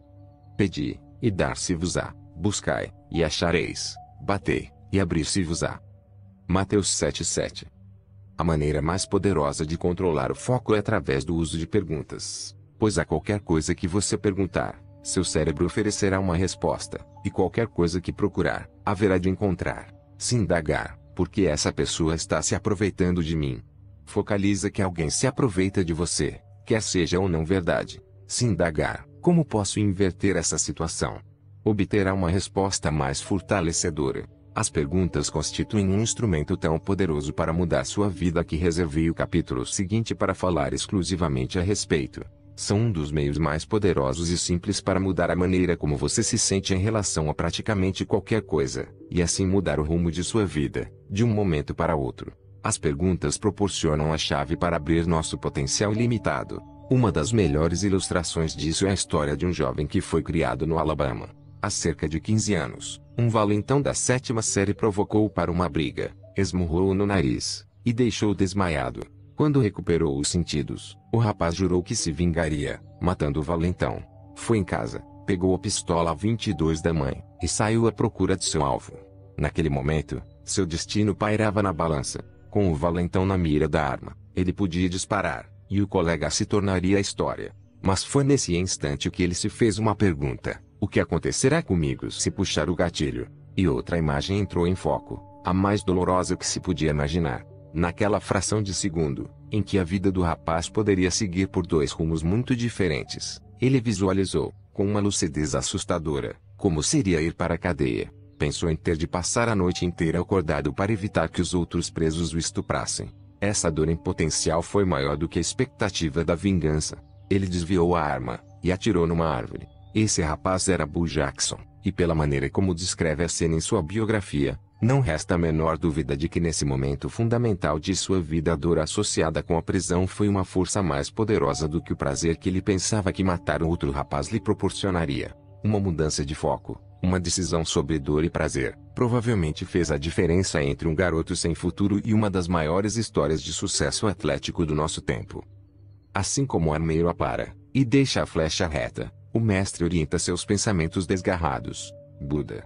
Pedi, e dar-se-vos-á. Buscai, e achareis. Batei, e abrir-se-vos-á. Mateus 7:7. A maneira mais poderosa de controlar o foco é através do uso de perguntas. Pois a qualquer coisa que você perguntar, seu cérebro oferecerá uma resposta, e qualquer coisa que procurar, haverá de encontrar. Se indagar, porque essa pessoa está se aproveitando de mim. Focaliza que alguém se aproveita de você, quer seja ou não verdade. Se indagar, como posso inverter essa situação? Obterá uma resposta mais fortalecedora. As perguntas constituem um instrumento tão poderoso para mudar sua vida que reservei o capítulo seguinte para falar exclusivamente a respeito. São um dos meios mais poderosos e simples para mudar a maneira como você se sente em relação a praticamente qualquer coisa, e assim mudar o rumo de sua vida, de um momento para outro. As perguntas proporcionam a chave para abrir nosso potencial ilimitado. Uma das melhores ilustrações disso é a história de um jovem que foi criado no Alabama. Há cerca de 15 anos, um valentão da 7ª série provocou-o para uma briga, esmurrou-o no nariz, e deixou-o desmaiado. Quando recuperou os sentidos, o rapaz jurou que se vingaria, matando o valentão. Foi em casa, pegou a pistola 22 da mãe, e saiu à procura de seu alvo. Naquele momento, seu destino pairava na balança. Com o valentão na mira da arma, ele podia disparar, e o colega se tornaria a história. Mas foi nesse instante que ele se fez uma pergunta: o que acontecerá comigo se puxar o gatilho? E outra imagem entrou em foco. a mais dolorosa que se podia imaginar. Naquela fração de segundo, em que a vida do rapaz poderia seguir por dois rumos muito diferentes, ele visualizou, com uma lucidez assustadora, como seria ir para a cadeia. Pensou em ter de passar a noite inteira acordado para evitar que os outros presos o estuprassem. Essa dor em potencial foi maior do que a expectativa da vingança. Ele desviou a arma e atirou numa árvore. Esse rapaz era Bo Jackson, e pela maneira como descreve a cena em sua biografia, não resta a menor dúvida de que nesse momento fundamental de sua vida a dor associada com a prisão foi uma força mais poderosa do que o prazer que ele pensava que matar outro rapaz lhe proporcionaria. Uma mudança de foco, uma decisão sobre dor e prazer, provavelmente fez a diferença entre um garoto sem futuro e uma das maiores histórias de sucesso atlético do nosso tempo. Assim como o armeiro apara e deixa a flecha reta, o mestre orienta seus pensamentos desgarrados. Buda.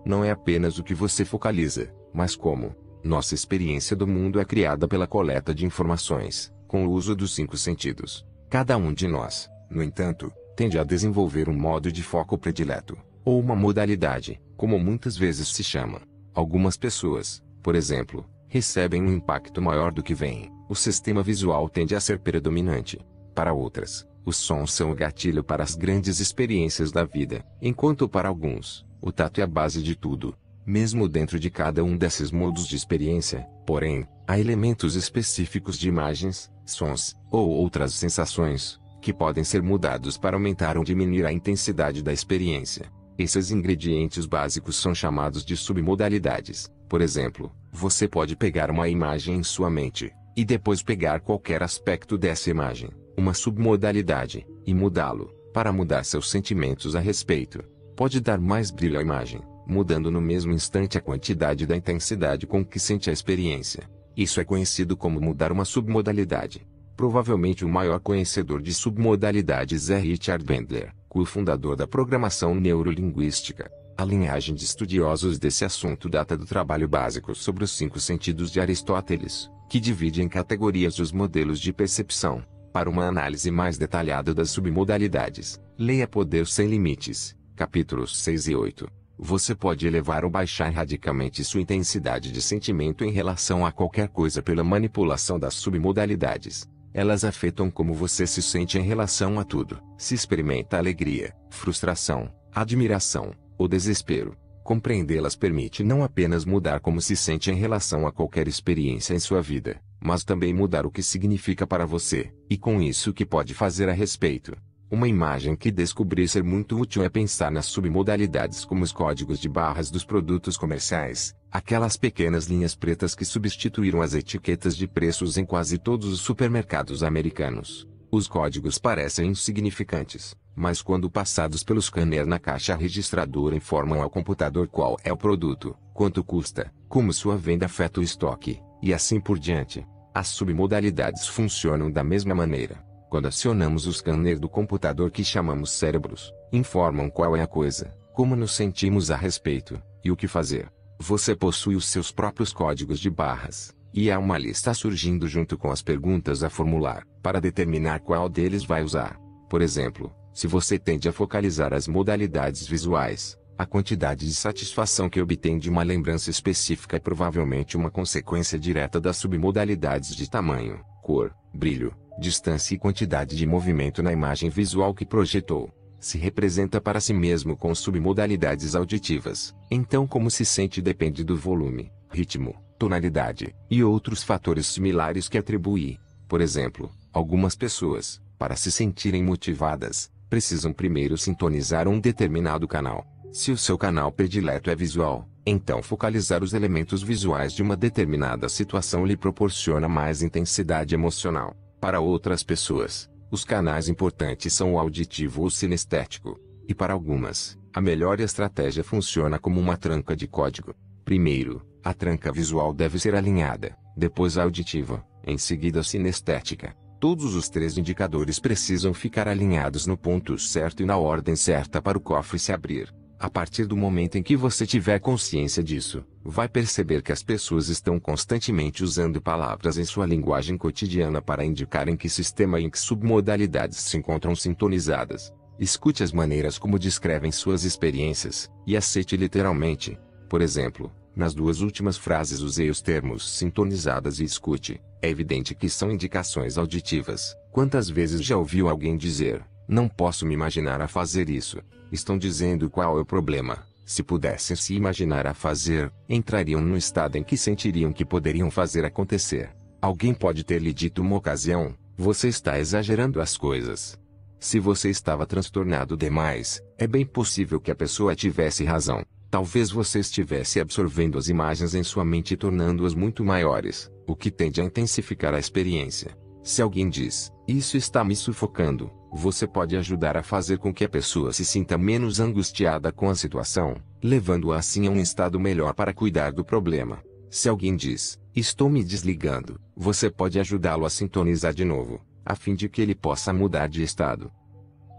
Não é apenas o que você focaliza, mas como. Nossa experiência do mundo é criada pela coleta de informações, com o uso dos 5 sentidos. Cada um de nós, no entanto, tende a desenvolver um modo de foco predileto, ou uma modalidade, como muitas vezes se chama. Algumas pessoas, por exemplo, recebem um impacto maior do que veem. O sistema visual tende a ser predominante. Para outras, os sons são o gatilho para as grandes experiências da vida, enquanto para alguns, o tato é a base de tudo. Mesmo dentro de cada um desses modos de experiência, porém, há elementos específicos de imagens, sons, ou outras sensações, que podem ser mudados para aumentar ou diminuir a intensidade da experiência. Esses ingredientes básicos são chamados de submodalidades. Por exemplo, você pode pegar uma imagem em sua mente, e depois pegar qualquer aspecto dessa imagem, uma submodalidade, e mudá-lo, para mudar seus sentimentos a respeito. Pode dar mais brilho à imagem, mudando no mesmo instante a quantidade da intensidade com que sente a experiência. Isso é conhecido como mudar uma submodalidade. Provavelmente o maior conhecedor de submodalidades é Richard Bandler, cofundador da programação neurolinguística. A linhagem de estudiosos desse assunto data do trabalho básico sobre os 5 sentidos de Aristóteles, que divide em categorias os modelos de percepção. Para uma análise mais detalhada das submodalidades, leia Poder Sem Limites, capítulos 6 e 8. Você pode elevar ou baixar radicalmente sua intensidade de sentimento em relação a qualquer coisa pela manipulação das submodalidades. Elas afetam como você se sente em relação a tudo. Se experimenta alegria, frustração, admiração ou desespero. Compreendê-las permite não apenas mudar como se sente em relação a qualquer experiência em sua vida, mas também mudar o que significa para você, e com isso o que pode fazer a respeito. Uma imagem que descobri ser muito útil é pensar nas submodalidades como os códigos de barras dos produtos comerciais, aquelas pequenas linhas pretas que substituíram as etiquetas de preços em quase todos os supermercados americanos. Os códigos parecem insignificantes, mas quando passados pelo scanner na caixa registradora informam ao computador qual é o produto, quanto custa, como sua venda afeta o estoque, e assim por diante. As submodalidades funcionam da mesma maneira. Quando acionamos o scanner do computador que chamamos cérebros, informam qual é a coisa, como nos sentimos a respeito, e o que fazer. Você possui os seus próprios códigos de barras, e há uma lista surgindo junto com as perguntas a formular, para determinar qual deles vai usar. Por exemplo, se você tende a focalizar as modalidades visuais, a quantidade de satisfação que obtém de uma lembrança específica é provavelmente uma consequência direta das submodalidades de tamanho, cor, brilho, distância e quantidade de movimento na imagem visual que projetou. Se representa para si mesmo com submodalidades auditivas, então como se sente depende do volume, ritmo, tonalidade, e outros fatores similares que atribui. Por exemplo, algumas pessoas, para se sentirem motivadas, precisam primeiro sintonizar um determinado canal. Se o seu canal predileto é visual, então focalizar os elementos visuais de uma determinada situação lhe proporciona mais intensidade emocional. Para outras pessoas, os canais importantes são o auditivo ou o sinestético. E para algumas, a melhor estratégia funciona como uma tranca de código. Primeiro, a tranca visual deve ser alinhada, depois a auditiva, em seguida a sinestética. Todos os 3 indicadores precisam ficar alinhados no ponto certo e na ordem certa para o cofre se abrir. A partir do momento em que você tiver consciência disso, vai perceber que as pessoas estão constantemente usando palavras em sua linguagem cotidiana para indicar em que sistema e em que submodalidades se encontram sintonizadas. Escute as maneiras como descrevem suas experiências, e aceite literalmente. Por exemplo, Nas duas últimas frases usei os termos sintonizadas e escute. É evidente que são indicações auditivas. Quantas vezes já ouviu alguém dizer, não posso me imaginar a fazer isso? Estão dizendo qual é o problema. Se pudessem se imaginar a fazer, entrariam num estado em que sentiriam que poderiam fazer acontecer. Alguém pode ter lhe dito uma ocasião, você está exagerando as coisas. Se você estava transtornado demais, é bem possível que a pessoa tivesse razão. Talvez você estivesse absorvendo as imagens em sua mente e tornando-as muito maiores, o que tende a intensificar a experiência. Se alguém diz, isso está me sufocando, você pode ajudar a fazer com que a pessoa se sinta menos angustiada com a situação, levando-a assim a um estado melhor para cuidar do problema. Se alguém diz, estou me desligando, você pode ajudá-lo a sintonizar de novo, a fim de que ele possa mudar de estado.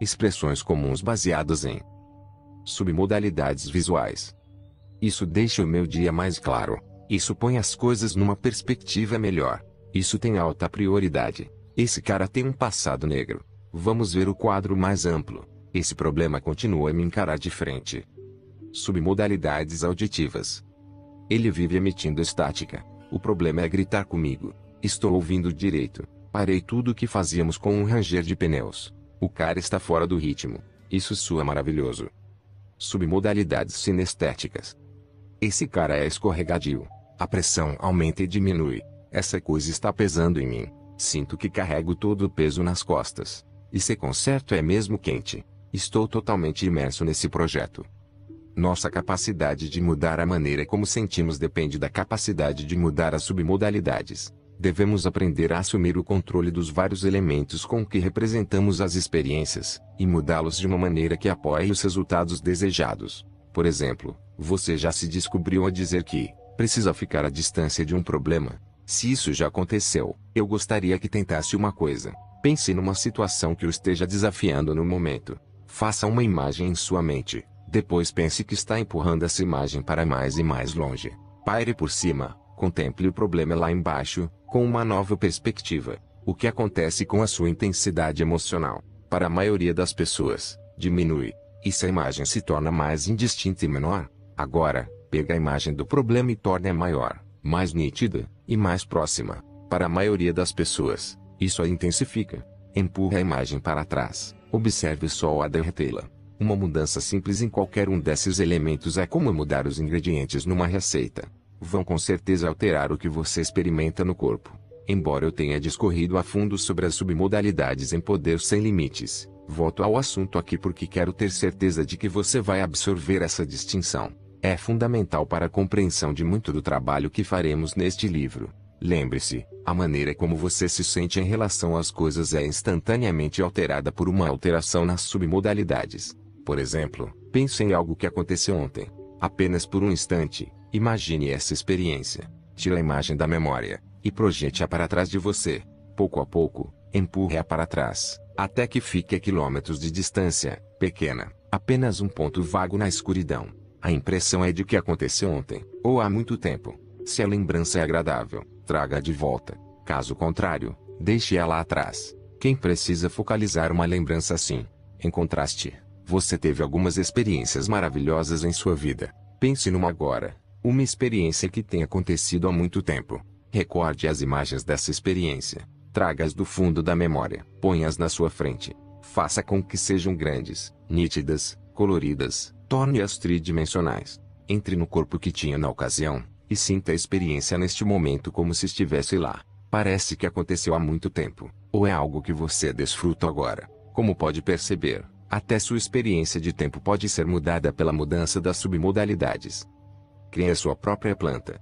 Expressões comuns baseadas em submodalidades visuais. Isso deixa o meu dia mais claro. Isso põe as coisas numa perspectiva melhor. Isso tem alta prioridade. Esse cara tem um passado negro. Vamos ver o quadro mais amplo. Esse problema continua a me encarar de frente. Submodalidades auditivas. Ele vive emitindo estática. O problema é gritar comigo. Estou ouvindo direito. Parei tudo o que fazíamos com um ranger de pneus. O cara está fora do ritmo. Isso soa maravilhoso. Submodalidades sinestéticas. Esse cara é escorregadio. A pressão aumenta e diminui. Essa coisa está pesando em mim. Sinto que carrego todo o peso nas costas. E se conserto é mesmo quente. Estou totalmente imerso nesse projeto. Nossa capacidade de mudar a maneira como sentimos depende da capacidade de mudar as submodalidades. Devemos aprender a assumir o controle dos vários elementos com que representamos as experiências, e mudá-los de uma maneira que apoie os resultados desejados. Por exemplo, você já se descobriu a dizer que precisa ficar à distância de um problema. Se isso já aconteceu, eu gostaria que tentasse uma coisa. Pense numa situação que o esteja desafiando no momento. Faça uma imagem em sua mente. Depois pense que está empurrando essa imagem para mais e mais longe. Paire por cima. Contemple o problema lá embaixo, com uma nova perspectiva. O que acontece com a sua intensidade emocional? Para a maioria das pessoas, diminui. E se a imagem se torna mais indistinta e menor? Agora, pega a imagem do problema e torne-a maior, mais nítida, e mais próxima. Para a maioria das pessoas, isso a intensifica. Empurre a imagem para trás. Observe só a derretê-la. Uma mudança simples em qualquer um desses elementos é como mudar os ingredientes numa receita. Vão com certeza alterar o que você experimenta no corpo. Embora eu tenha discorrido a fundo sobre as submodalidades em Poder Sem Limites, volto ao assunto aqui porque quero ter certeza de que você vai absorver essa distinção. É fundamental para a compreensão de muito do trabalho que faremos neste livro. Lembre-se, a maneira como você se sente em relação às coisas é instantaneamente alterada por uma alteração nas submodalidades. Por exemplo, pense em algo que aconteceu ontem. Apenas por um instante, imagine essa experiência. Tire a imagem da memória e projete-a para trás de você. Pouco a pouco, empurre-a para trás, até que fique a quilômetros de distância, pequena, apenas um ponto vago na escuridão. A impressão é de que aconteceu ontem, ou há muito tempo. Se a lembrança é agradável, traga-a de volta. Caso contrário, deixe-a lá atrás. Quem precisa focalizar uma lembrança assim? Em contraste, você teve algumas experiências maravilhosas em sua vida. Pense numa agora. Uma experiência que tem acontecido há muito tempo. Recorde as imagens dessa experiência. Traga-as do fundo da memória. Ponha-as na sua frente. Faça com que sejam grandes, nítidas, coloridas. Torne-as tridimensionais. Entre no corpo que tinha na ocasião, e sinta a experiência neste momento como se estivesse lá. Parece que aconteceu há muito tempo, ou é algo que você desfruta agora. Como pode perceber, até sua experiência de tempo pode ser mudada pela mudança das submodalidades. Crie a sua própria planta.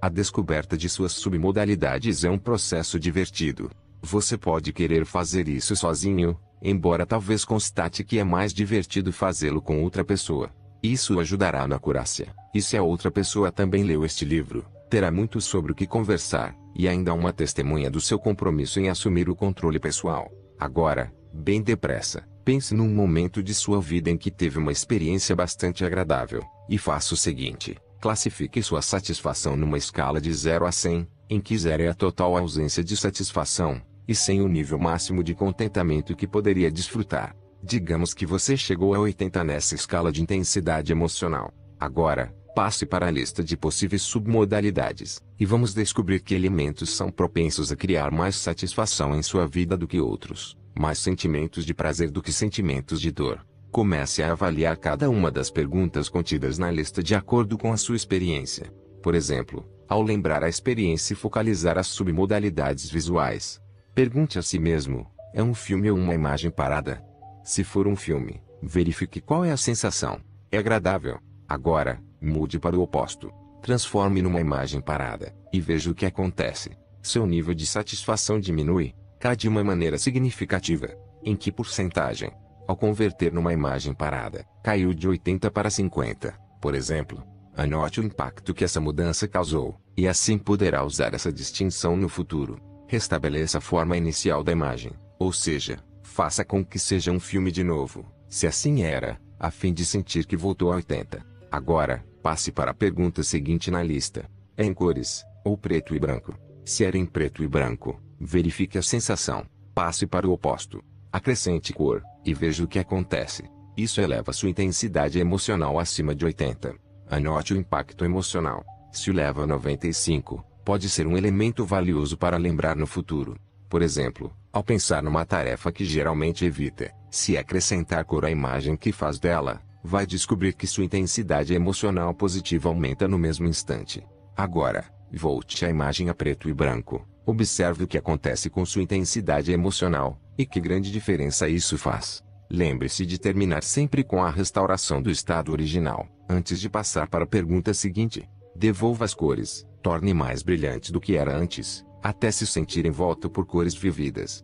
A descoberta de suas submodalidades é um processo divertido. Você pode querer fazer isso sozinho, embora talvez constate que é mais divertido fazê-lo com outra pessoa. Isso o ajudará na acurácia. E se a outra pessoa também leu este livro, terá muito sobre o que conversar, e ainda uma testemunha do seu compromisso em assumir o controle pessoal. Agora, bem depressa, pense num momento de sua vida em que teve uma experiência bastante agradável, e faça o seguinte: classifique sua satisfação numa escala de 0 a 100, em que 0 é a total ausência de satisfação, e 100 o nível máximo de contentamento que poderia desfrutar. Digamos que você chegou a 80 nessa escala de intensidade emocional. Agora, Passe para a lista de possíveis submodalidades, e vamos descobrir que elementos são propensos a criar mais satisfação em sua vida do que outros, mais sentimentos de prazer do que sentimentos de dor. Comece a avaliar cada uma das perguntas contidas na lista de acordo com a sua experiência. Por exemplo, ao lembrar a experiência e focalizar as submodalidades visuais, pergunte a si mesmo: é um filme ou uma imagem parada? Se for um filme, verifique qual é a sensação. É agradável? Agora, mude para o oposto. Transforme numa imagem parada, e veja o que acontece. Seu nível de satisfação diminui, cai de uma maneira significativa. Em que porcentagem? Ao converter numa imagem parada, caiu de 80 para 50, por exemplo. Anote o impacto que essa mudança causou, e assim poderá usar essa distinção no futuro. Restabeleça a forma inicial da imagem, ou seja, faça com que seja um filme de novo, se assim era, a fim de sentir que voltou a 80. Agora, passe para a pergunta seguinte na lista: é em cores, ou preto e branco? Se era em preto e branco, verifique a sensação. Passe para o oposto. Acrescente cor, e veja o que acontece. Isso eleva sua intensidade emocional acima de 80. Anote o impacto emocional. Se o leva a 95, pode ser um elemento valioso para lembrar no futuro. Por exemplo, ao pensar numa tarefa que geralmente evita, se acrescentar cor à imagem que faz dela, vai descobrir que sua intensidade emocional positiva aumenta no mesmo instante. Agora, volte a imagem a preto e branco. Observe o que acontece com sua intensidade emocional, e que grande diferença isso faz. Lembre-se de terminar sempre com a restauração do estado original, antes de passar para a pergunta seguinte. Devolva as cores, torne mais brilhante do que era antes, até se sentir envolto por cores vividas.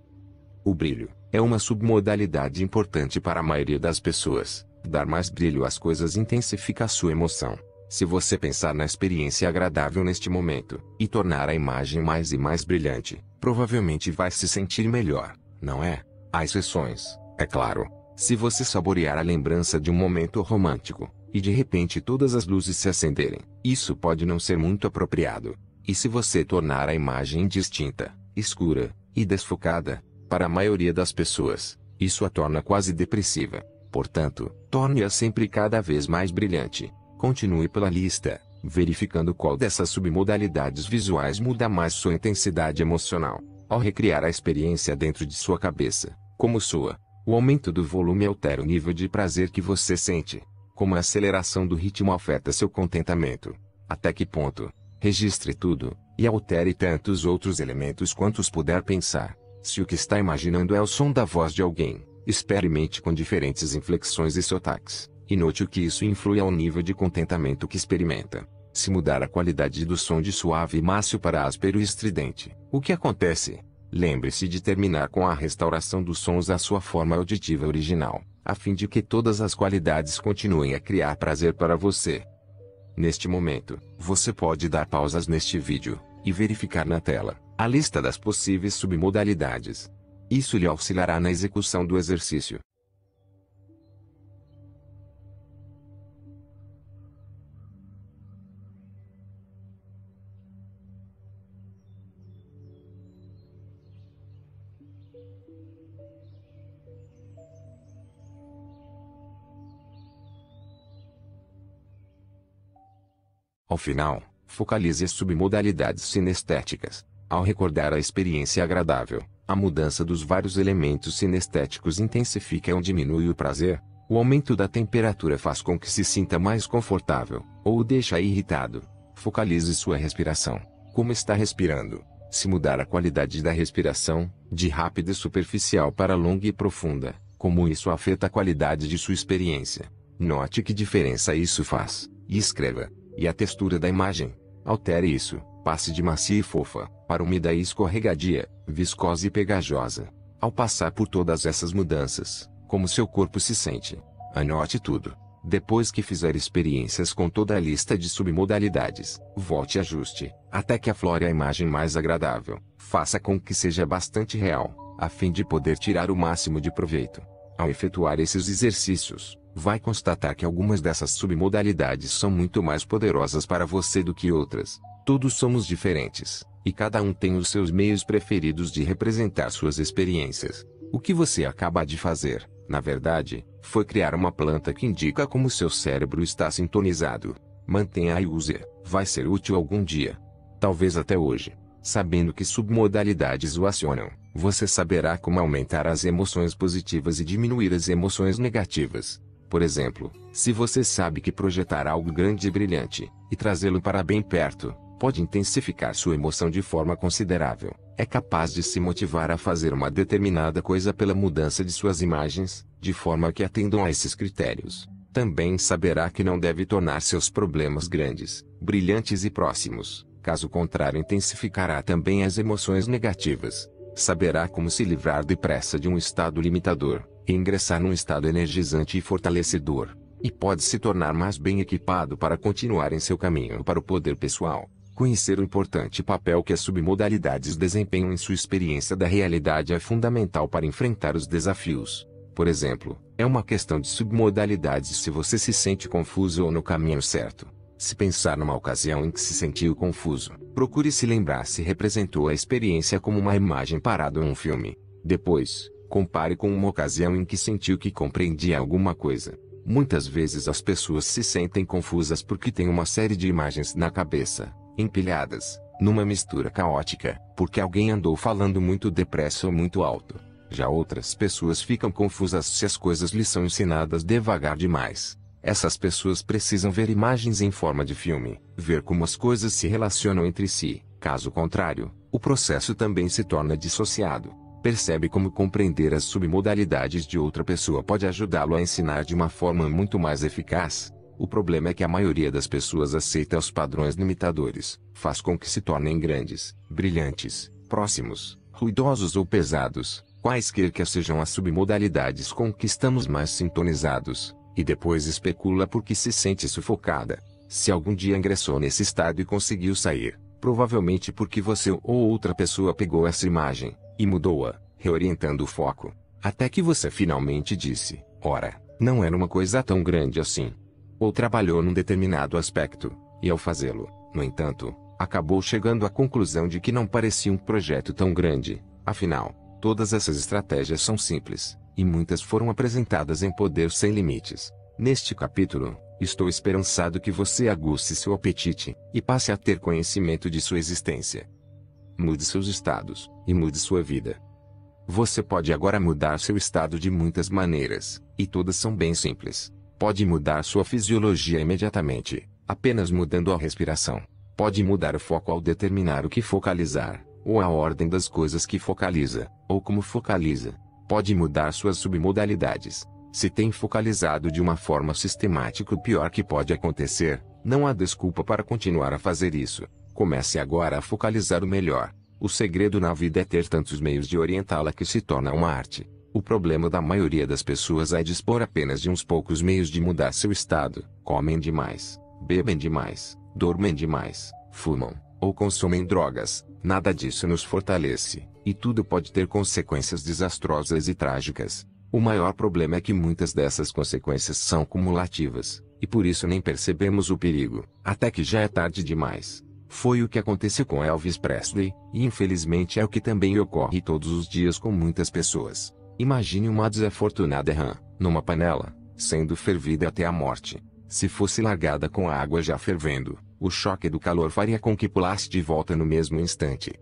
O brilho é uma submodalidade importante para a maioria das pessoas. Dar mais brilho às coisas intensifica a sua emoção. Se você pensar na experiência agradável neste momento, e tornar a imagem mais e mais brilhante, provavelmente vai se sentir melhor, não é? Há exceções, é claro. Se você saborear a lembrança de um momento romântico, e de repente todas as luzes se acenderem, isso pode não ser muito apropriado. E se você tornar a imagem indistinta, escura, e desfocada, para a maioria das pessoas, isso a torna quase depressiva. Portanto, torne-a sempre cada vez mais brilhante. Continue pela lista, verificando qual dessas submodalidades visuais muda mais sua intensidade emocional. Ao recriar a experiência dentro de sua cabeça, como soa, o aumento do volume altera o nível de prazer que você sente. Como a aceleração do ritmo afeta seu contentamento. Até que ponto? Registre tudo, e altere tantos outros elementos quantos puder pensar. Se o que está imaginando é o som da voz de alguém, experimente com diferentes inflexões e sotaques, e note o que isso influi ao nível de contentamento que experimenta. Se mudar a qualidade do som de suave e mácio para áspero e estridente, o que acontece? Lembre-se de terminar com a restauração dos sons à sua forma auditiva original, a fim de que todas as qualidades continuem a criar prazer para você. Neste momento, você pode dar pausas neste vídeo, e verificar na tela a lista das possíveis submodalidades. Isso lhe auxiliará na execução do exercício. Ao final, focalize as submodalidades sinestéticas. Ao recordar a experiência agradável, a mudança dos vários elementos sinestéticos intensifica ou diminui o prazer. O aumento da temperatura faz com que se sinta mais confortável, ou o deixa irritado. Focalize sua respiração. Como está respirando? Se mudar a qualidade da respiração, de rápida e superficial para longa e profunda, como isso afeta a qualidade de sua experiência? Note que diferença isso faz, e escreva. E a textura da imagem? Altere isso. Passe de macia e fofa, para úmida e escorregadia, viscosa e pegajosa. Ao passar por todas essas mudanças, como seu corpo se sente? Anote tudo. Depois que fizer experiências com toda a lista de submodalidades, volte e ajuste, até que aflore a imagem mais agradável. Faça com que seja bastante real, a fim de poder tirar o máximo de proveito. Ao efetuar esses exercícios, vai constatar que algumas dessas submodalidades são muito mais poderosas para você do que outras. Todos somos diferentes, e cada um tem os seus meios preferidos de representar suas experiências. O que você acaba de fazer, na verdade, foi criar uma planta que indica como seu cérebro está sintonizado. Mantenha-a e use-a, vai ser útil algum dia. Talvez até hoje. Sabendo que submodalidades o acionam, você saberá como aumentar as emoções positivas e diminuir as emoções negativas. Por exemplo, se você sabe que projetar algo grande e brilhante, e trazê-lo para bem perto, pode intensificar sua emoção de forma considerável, é capaz de se motivar a fazer uma determinada coisa pela mudança de suas imagens, de forma que atendam a esses critérios. Também saberá que não deve tornar seus problemas grandes, brilhantes e próximos. Caso contrário, intensificará também as emoções negativas. Saberá como se livrar depressa de um estado limitador, e ingressar num estado energizante e fortalecedor. E pode se tornar mais bem equipado para continuar em seu caminho para o poder pessoal. Conhecer o importante papel que as submodalidades desempenham em sua experiência da realidade é fundamental para enfrentar os desafios. Por exemplo, é uma questão de submodalidades se você se sente confuso ou no caminho certo. Se pensar numa ocasião em que se sentiu confuso, procure se lembrar se representou a experiência como uma imagem parada em um filme. Depois, compare com uma ocasião em que sentiu que compreendia alguma coisa. Muitas vezes as pessoas se sentem confusas porque têm uma série de imagens na cabeça, empilhadas, numa mistura caótica, porque alguém andou falando muito depressa ou muito alto. Já outras pessoas ficam confusas se as coisas lhes são ensinadas devagar demais. Essas pessoas precisam ver imagens em forma de filme, ver como as coisas se relacionam entre si. Caso contrário, o processo também se torna dissociado. Percebe como compreender as submodalidades de outra pessoa pode ajudá-lo a ensinar de uma forma muito mais eficaz? O problema é que a maioria das pessoas aceita os padrões limitadores, faz com que se tornem grandes, brilhantes, próximos, ruidosos ou pesados, quaisquer que sejam as submodalidades com que estamos mais sintonizados. E depois especula por que se sente sufocada. Se algum dia ingressou nesse estado e conseguiu sair, provavelmente porque você ou outra pessoa pegou essa imagem e mudou-a, reorientando o foco, até que você finalmente disse: ora, não era uma coisa tão grande assim. Ou trabalhou num determinado aspecto, e ao fazê-lo, no entanto, acabou chegando à conclusão de que não parecia um projeto tão grande. Afinal, todas essas estratégias são simples. E muitas foram apresentadas em Poder Sem Limites. Neste capítulo, estou esperançado que você aguce seu apetite, e passe a ter conhecimento de sua existência. Mude seus estados, e mude sua vida. Você pode agora mudar seu estado de muitas maneiras, e todas são bem simples. Pode mudar sua fisiologia imediatamente, apenas mudando a respiração. Pode mudar o foco ao determinar o que focalizar, ou a ordem das coisas que focaliza, ou como focaliza. Pode mudar suas submodalidades. Se tem focalizado de uma forma sistemática, o pior que pode acontecer, não há desculpa para continuar a fazer isso. Comece agora a focalizar o melhor. O segredo na vida é ter tantos meios de orientá-la que se torna uma arte. O problema da maioria das pessoas é dispor apenas de uns poucos meios de mudar seu estado. Comem demais, bebem demais, dormem demais, fumam, ou consomem drogas. Nada disso nos fortalece. E tudo pode ter consequências desastrosas e trágicas. O maior problema é que muitas dessas consequências são cumulativas, e por isso nem percebemos o perigo, até que já é tarde demais. Foi o que aconteceu com Elvis Presley, e infelizmente é o que também ocorre todos os dias com muitas pessoas. Imagine uma desafortunada rã, numa panela, sendo fervida até a morte. Se fosse largada com a água já fervendo, o choque do calor faria com que pulasse de volta no mesmo instante.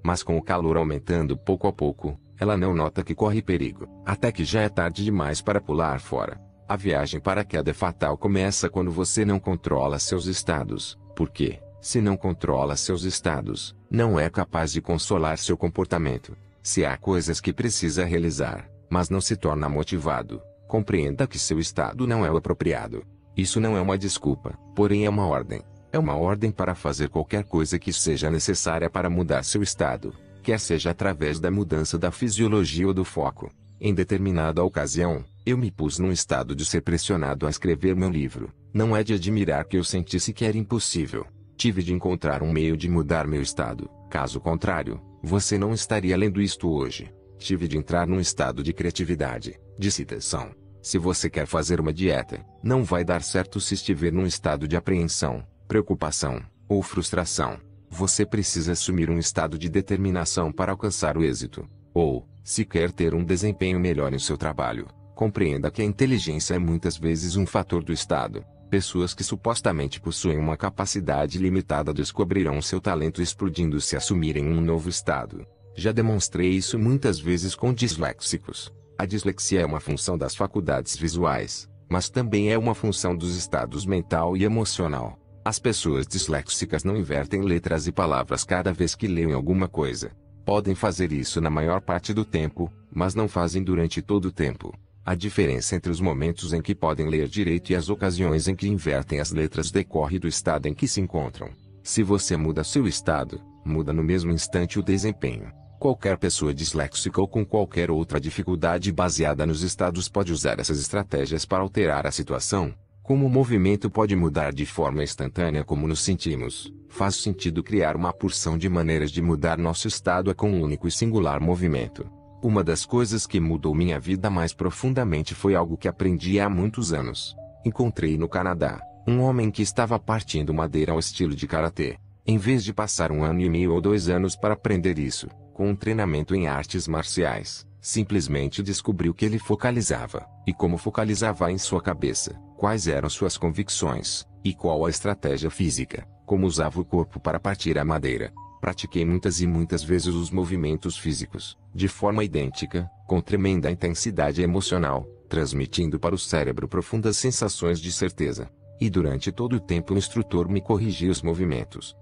Mas com o calor aumentando pouco a pouco, ela não nota que corre perigo, até que já é tarde demais para pular fora. A viagem para a queda fatal começa quando você não controla seus estados, porque, se não controla seus estados, não é capaz de consolar seu comportamento. Se há coisas que precisa realizar, mas não se torna motivado, compreenda que seu estado não é o apropriado. Isso não é uma desculpa, porém é uma ordem. É uma ordem para fazer qualquer coisa que seja necessária para mudar seu estado, quer seja através da mudança da fisiologia ou do foco. Em determinada ocasião, eu me pus num estado de ser pressionado a escrever meu livro. Não é de admirar que eu sentisse que era impossível. Tive de encontrar um meio de mudar meu estado. Caso contrário, você não estaria lendo isto hoje. Tive de entrar num estado de criatividade, de citação. Se você quer fazer uma dieta, não vai dar certo se estiver num estado de apreensão, preocupação, ou frustração. Você precisa assumir um estado de determinação para alcançar o êxito. Ou, se quer ter um desempenho melhor em seu trabalho, compreenda que a inteligência é muitas vezes um fator do estado. Pessoas que supostamente possuem uma capacidade limitada descobrirão seu talento explodindo se assumirem um novo estado. Já demonstrei isso muitas vezes com disléxicos. A dislexia é uma função das faculdades visuais, mas também é uma função dos estados mental e emocional. As pessoas disléxicas não invertem letras e palavras cada vez que leem alguma coisa. Podem fazer isso na maior parte do tempo, mas não fazem durante todo o tempo. A diferença entre os momentos em que podem ler direito e as ocasiões em que invertem as letras decorre do estado em que se encontram. Se você muda seu estado, muda no mesmo instante o desempenho. Qualquer pessoa disléxica ou com qualquer outra dificuldade baseada nos estados pode usar essas estratégias para alterar a situação. Como o movimento pode mudar de forma instantânea como nos sentimos, faz sentido criar uma porção de maneiras de mudar nosso estado com um único e singular movimento. Uma das coisas que mudou minha vida mais profundamente foi algo que aprendi há muitos anos. Encontrei no Canadá um homem que estava partindo madeira ao estilo de karatê. Em vez de passar 1 ano e meio ou 2 anos para aprender isso, com um treinamento em artes marciais, simplesmente descobriu que ele focalizava, e como focalizava em sua cabeça, quais eram suas convicções, e qual a estratégia física, como usava o corpo para partir a madeira. Pratiquei muitas e muitas vezes os movimentos físicos, de forma idêntica, com tremenda intensidade emocional, transmitindo para o cérebro profundas sensações de certeza. E durante todo o tempo o instrutor me corrigia os movimentos.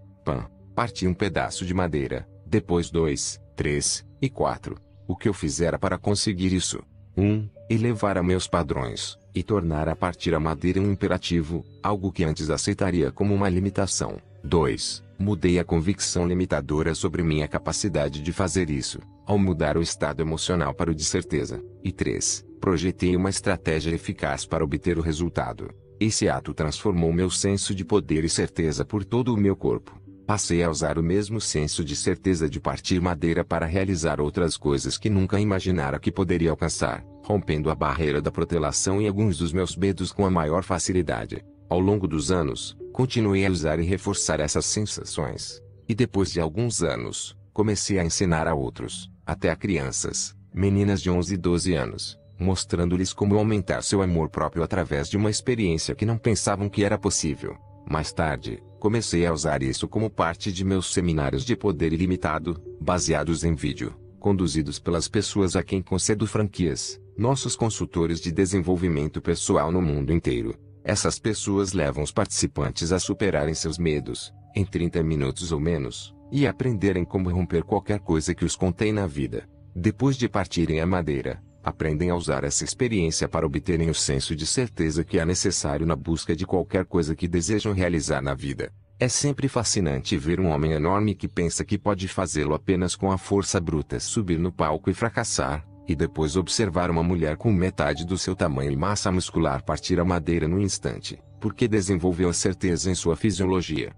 Parti um pedaço de madeira, depois 2, 3 e 4. O que eu fizera para conseguir isso? 1. Elevar a meus padrões, e tornar a partir a madeira um imperativo, algo que antes aceitaria como uma limitação. 2. Mudei a convicção limitadora sobre minha capacidade de fazer isso, ao mudar o estado emocional para o de certeza. E 3. Projetei uma estratégia eficaz para obter o resultado. Esse ato transformou meu senso de poder e certeza por todo o meu corpo. Passei a usar o mesmo senso de certeza de partir madeira para realizar outras coisas que nunca imaginara que poderia alcançar, rompendo a barreira da protelação e alguns dos meus medos com a maior facilidade. Ao longo dos anos, continuei a usar e reforçar essas sensações. E depois de alguns anos, comecei a ensinar a outros, até a crianças, meninas de 11 e 12 anos, mostrando-lhes como aumentar seu amor próprio através de uma experiência que não pensavam que era possível. Mais tarde, comecei a usar isso como parte de meus seminários de poder ilimitado, baseados em vídeo, conduzidos pelas pessoas a quem concedo franquias, nossos consultores de desenvolvimento pessoal no mundo inteiro. Essas pessoas levam os participantes a superarem seus medos, em 30 minutos ou menos, e aprenderem como romper qualquer coisa que os contém na vida. Depois de partirem a madeira, aprendem a usar essa experiência para obterem o senso de certeza que é necessário na busca de qualquer coisa que desejam realizar na vida. É sempre fascinante ver um homem enorme que pensa que pode fazê-lo apenas com a força bruta subir no palco e fracassar, e depois observar uma mulher com metade do seu tamanho e massa muscular partir a madeira no instante, porque desenvolveu a certeza em sua fisiologia.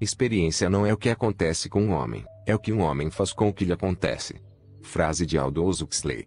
Experiência não é o que acontece com um homem, é o que um homem faz com o que lhe acontece. Frase de Aldous Huxley.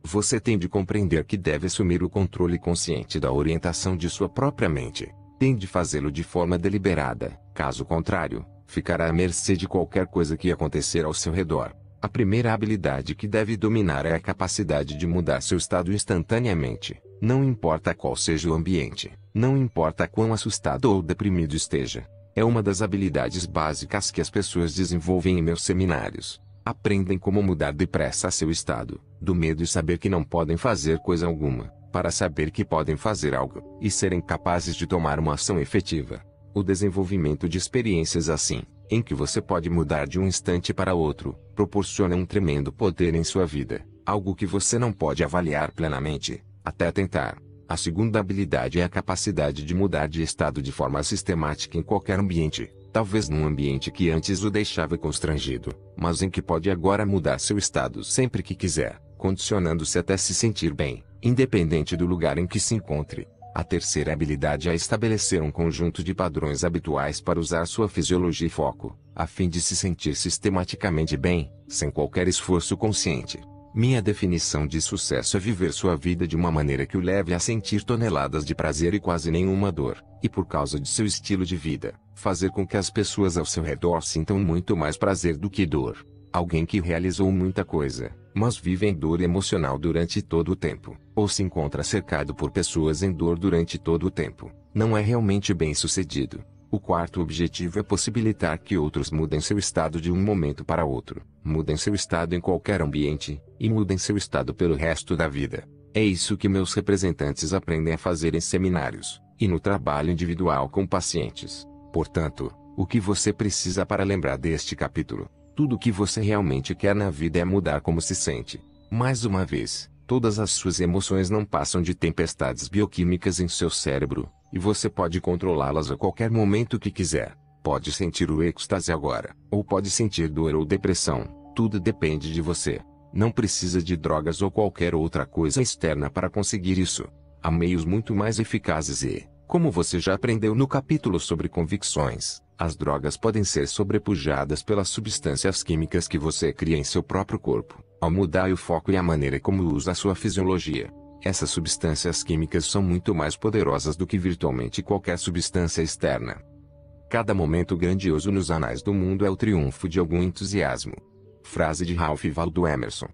Você tem de compreender que deve assumir o controle consciente da orientação de sua própria mente. Tem de fazê-lo de forma deliberada, caso contrário, ficará à mercê de qualquer coisa que acontecer ao seu redor. A primeira habilidade que deve dominar é a capacidade de mudar seu estado instantaneamente, não importa qual seja o ambiente, não importa quão assustado ou deprimido esteja. É uma das habilidades básicas que as pessoas desenvolvem em meus seminários. Aprendem como mudar depressa seu estado, do medo e saber que não podem fazer coisa alguma, para saber que podem fazer algo, e serem capazes de tomar uma ação efetiva. O desenvolvimento de experiências assim, em que você pode mudar de um instante para outro, proporciona um tremendo poder em sua vida, algo que você não pode avaliar plenamente, até tentar. A segunda habilidade é a capacidade de mudar de estado de forma sistemática em qualquer ambiente. Talvez num ambiente que antes o deixava constrangido, mas em que pode agora mudar seu estado sempre que quiser, condicionando-se até se sentir bem, independente do lugar em que se encontre. A terceira habilidade é estabelecer um conjunto de padrões habituais para usar sua fisiologia e foco, a fim de se sentir sistematicamente bem, sem qualquer esforço consciente. Minha definição de sucesso é viver sua vida de uma maneira que o leve a sentir toneladas de prazer e quase nenhuma dor, e por causa de seu estilo de vida, fazer com que as pessoas ao seu redor sintam muito mais prazer do que dor. Alguém que realizou muita coisa, mas vive em dor emocional durante todo o tempo, ou se encontra cercado por pessoas em dor durante todo o tempo, não é realmente bem-sucedido. O quarto objetivo é possibilitar que outros mudem seu estado de um momento para outro, mudem seu estado em qualquer ambiente, e mudem seu estado pelo resto da vida. É isso que meus representantes aprendem a fazer em seminários, e no trabalho individual com pacientes. Portanto, o que você precisa para lembrar deste capítulo? Tudo o que você realmente quer na vida é mudar como se sente. Mais uma vez, todas as suas emoções não passam de tempestades bioquímicas em seu cérebro, e você pode controlá-las a qualquer momento que quiser. Pode sentir o êxtase agora, ou pode sentir dor ou depressão, tudo depende de você. Não precisa de drogas ou qualquer outra coisa externa para conseguir isso. Há meios muito mais eficazes e, como você já aprendeu no capítulo sobre convicções, as drogas podem ser sobrepujadas pelas substâncias químicas que você cria em seu próprio corpo, ao mudar o foco e a maneira como usa a sua fisiologia. Essas substâncias químicas são muito mais poderosas do que virtualmente qualquer substância externa. Cada momento grandioso nos anais do mundo é o triunfo de algum entusiasmo. Frase de Ralph Waldo Emerson.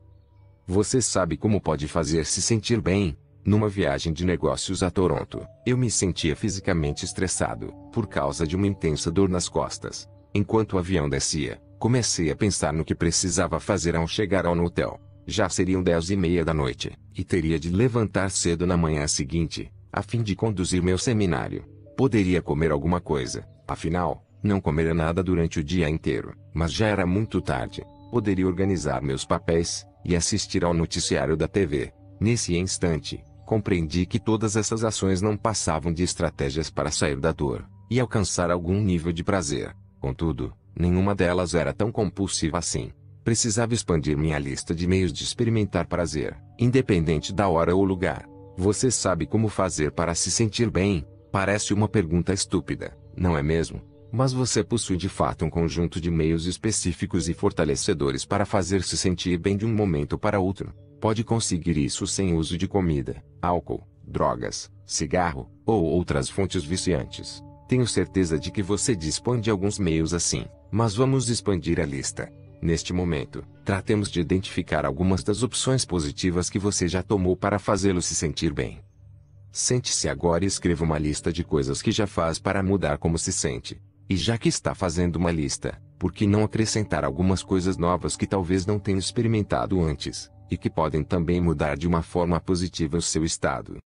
Você sabe como pode fazer se sentir bem? Numa viagem de negócios a Toronto, eu me sentia fisicamente estressado, por causa de uma intensa dor nas costas. Enquanto o avião descia, comecei a pensar no que precisava fazer ao chegar ao hotel. Já seriam 10:30 da noite, e teria de levantar cedo na manhã seguinte, a fim de conduzir meu seminário. Poderia comer alguma coisa, afinal, não comeria nada durante o dia inteiro, mas já era muito tarde. Poderia organizar meus papéis, e assistir ao noticiário da TV. Nesse instante, compreendi que todas essas ações não passavam de estratégias para sair da dor, e alcançar algum nível de prazer. Contudo, nenhuma delas era tão compulsiva assim. Precisava expandir minha lista de meios de experimentar prazer, independente da hora ou lugar. Você sabe como fazer para se sentir bem? Parece uma pergunta estúpida, não é mesmo? Mas você possui de fato um conjunto de meios específicos e fortalecedores para fazer se sentir bem de um momento para outro. Pode conseguir isso sem uso de comida, álcool, drogas, cigarro, ou outras fontes viciantes. Tenho certeza de que você dispõe de alguns meios assim, mas vamos expandir a lista. Neste momento, tratemos de identificar algumas das opções positivas que você já tomou para fazê-lo se sentir bem. Sente-se agora e escreva uma lista de coisas que já faz para mudar como se sente. E já que está fazendo uma lista, por que não acrescentar algumas coisas novas que talvez não tenha experimentado antes, e que podem também mudar de uma forma positiva o seu estado?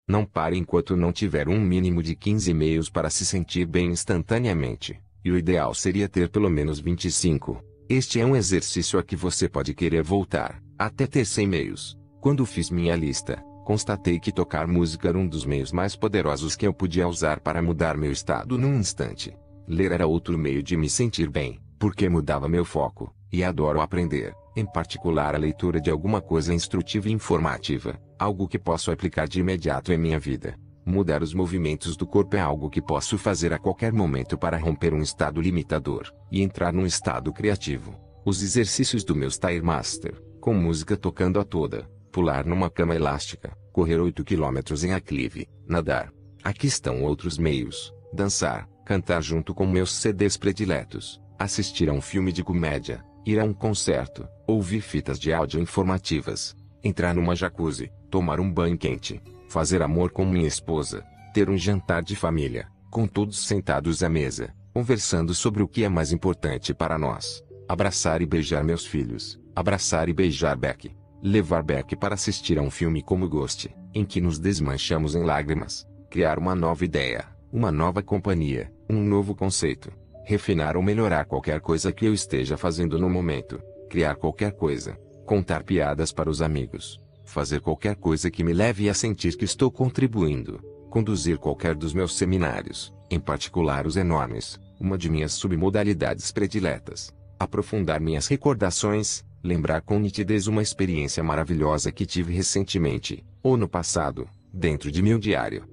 Não pare enquanto não tiver um mínimo de 15 e-mails para se sentir bem instantaneamente, e o ideal seria ter pelo menos 25. Este é um exercício a que você pode querer voltar, até ter 100 e-mails. Quando fiz minha lista, constatei que tocar música era um dos meios mais poderosos que eu podia usar para mudar meu estado num instante. Ler era outro meio de me sentir bem, porque mudava meu foco, e adoro aprender, em particular a leitura de alguma coisa instrutiva e informativa, algo que posso aplicar de imediato em minha vida. Mudar os movimentos do corpo é algo que posso fazer a qualquer momento para romper um estado limitador, e entrar num estado criativo. Os exercícios do meu Stairmaster, com música tocando a toda, pular numa cama elástica, correr 8 km em aclive, nadar. Aqui estão outros meios: dançar, cantar junto com meus CDs prediletos, assistir a um filme de comédia, ir a um concerto, ouvir fitas de áudio informativas, entrar numa jacuzzi, tomar um banho quente, fazer amor com minha esposa, ter um jantar de família, com todos sentados à mesa, conversando sobre o que é mais importante para nós, abraçar e beijar meus filhos, abraçar e beijar Beck, levar Beck para assistir a um filme como Ghost, em que nos desmanchamos em lágrimas, criar uma nova ideia, uma nova companhia, um novo conceito, refinar ou melhorar qualquer coisa que eu esteja fazendo no momento, criar qualquer coisa, contar piadas para os amigos, fazer qualquer coisa que me leve a sentir que estou contribuindo, conduzir qualquer dos meus seminários, em particular os enormes, uma de minhas submodalidades prediletas, aprofundar minhas recordações, lembrar com nitidez uma experiência maravilhosa que tive recentemente, ou no passado, dentro de meu diário.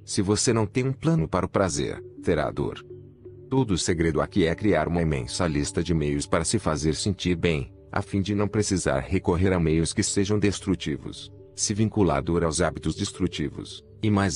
Se você não tem um plano para o prazer, terá dor. Todo o segredo aqui é criar uma imensa lista de meios para se fazer sentir bem, a fim de não precisar recorrer a meios que sejam destrutivos. Se vincular a dor aos hábitos destrutivos,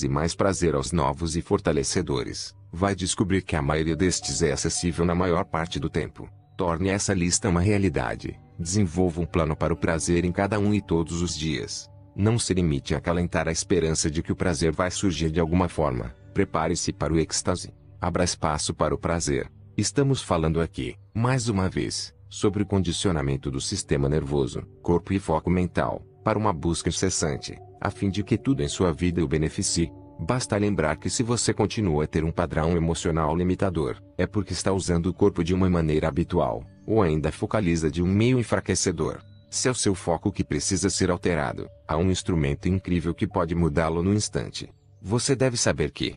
e mais prazer aos novos e fortalecedores, vai descobrir que a maioria destes é acessível na maior parte do tempo. Torne essa lista uma realidade. Desenvolva um plano para o prazer em cada um e todos os dias. Não se limite a acalentar a esperança de que o prazer vai surgir de alguma forma. Prepare-se para o êxtase. Abra espaço para o prazer. Estamos falando aqui, mais uma vez, sobre o condicionamento do sistema nervoso, corpo e foco mental, para uma busca incessante, a fim de que tudo em sua vida o beneficie. Basta lembrar que se você continua a ter um padrão emocional limitador, é porque está usando o corpo de uma maneira habitual, ou ainda focaliza de um meio enfraquecedor. Se é o seu foco que precisa ser alterado, há um instrumento incrível que pode mudá-lo no instante. Você deve saber que,